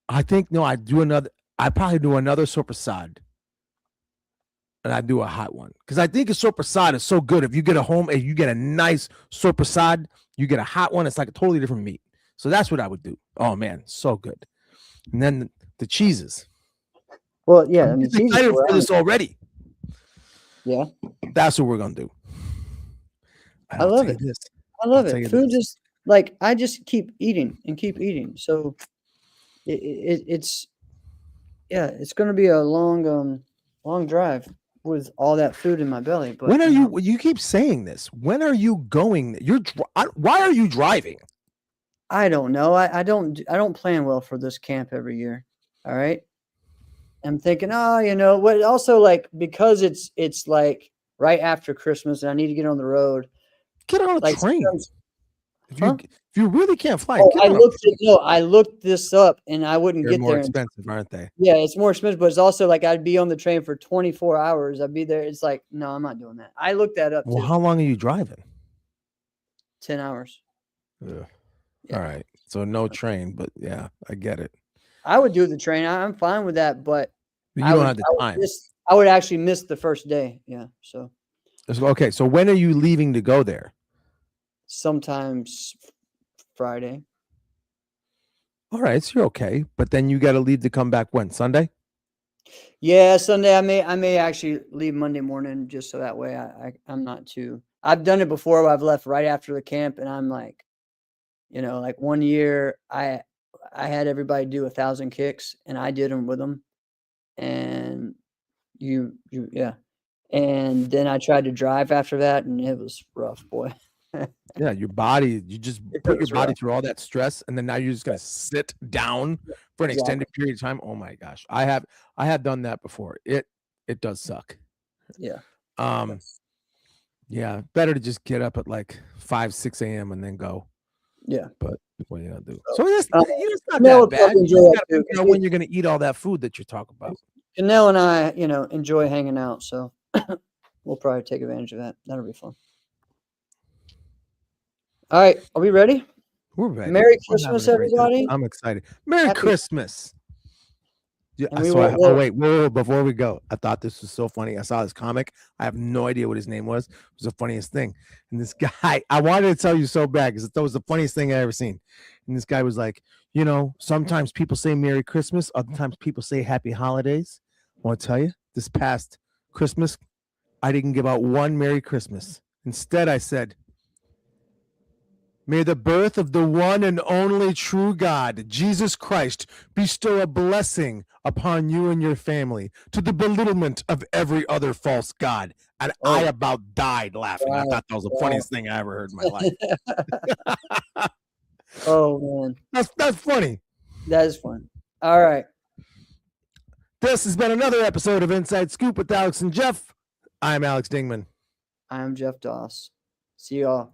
I think I'd probably do another soppressata, and I'd do a hot one because I think a soppressata is so good. If you get a home and you get a nice soppressata, you get a hot one. It's like a totally different meat. So that's what I would do. Oh man, so good. And then the cheeses. Well, yeah, I'm excited for this already. Yeah, that's what we're gonna do. I love it. I love it. Food just like I just keep eating and keep eating. So it's going to be a long drive with all that food in my belly. But When are you? You keep saying this. When are you going? Why are you driving? I don't know. I don't plan well for this camp every year. All right. I'm thinking, oh, what? Also, like, because it's like right after Christmas, and I need to get on the road. Get on a Like, train. sometimes- If you really can't fly, Oh, get on a train. I looked this up, and I wouldn't They're get more there. expensive, aren't they? Yeah, it's more expensive, but it's also like I'd be on the train for 24 hours. I'd be there. It's like, no, I'm not doing that. I looked that up Well, too. how long are you driving? 10 hours. Ugh. Yeah. All right. So no train, but yeah, I get it. I would do the train. I'm fine with that, but You I don't would, have the time. I would actually miss the first day. Yeah. So Okay. So when are you leaving to go there? sometimes Friday. All right. So you're okay. But then you got to leave to come back when? Sunday? Yeah, Sunday. I may actually leave Monday morning just so that way I'm not too. I've done it before where I've left right after the camp, and I'm like, like one year I had everybody do 1,000 kicks, and I did them with them, and yeah, and then I tried to drive after that, and it was rough, boy. Yeah. Your body, you just It put your was body rough. through all that stress, and then now you're just going to sit down for an Exactly. extended period of time. Oh my gosh. I have done that before. It does suck. Yeah. Yeah. Better to just get up at like 5, 6 a.m. and then go. Yeah. But what are you gonna do? So it's not Canelo that would bad. probably You enjoy just that gotta too. figure out when you're gonna eat all that food that you're talking about. Canelo and I, enjoy hanging out, so we'll probably take advantage of that. That'll be fun. All right, are we ready? We're ready. Merry We're having Christmas, a great time. everybody. I'm excited. Merry Happy- Christmas. Yeah, And we so will- wait, whoa, before we go, I thought this was so funny. I saw this comic. I have no idea what his name was. It was the funniest thing. And this guy, I wanted to tell you so bad because that was the funniest thing I ever seen. And this guy was like, sometimes people say Merry Christmas, other times people say Happy Holidays. I want to tell you, this past Christmas, I didn't give out one Merry Christmas. Instead, I said, may the birth of the one and only true God, Jesus Christ, bestow a blessing upon you and your family to the belittlement of every other false god. And I about died laughing. I thought that was the funniest thing I ever heard in my life. Oh, man. That's funny. That is fun. All right. This has been another episode of Inside Scoop with Alex and Jeff. I'm Alex Dingman. I'm Jeff Doss. See y'all.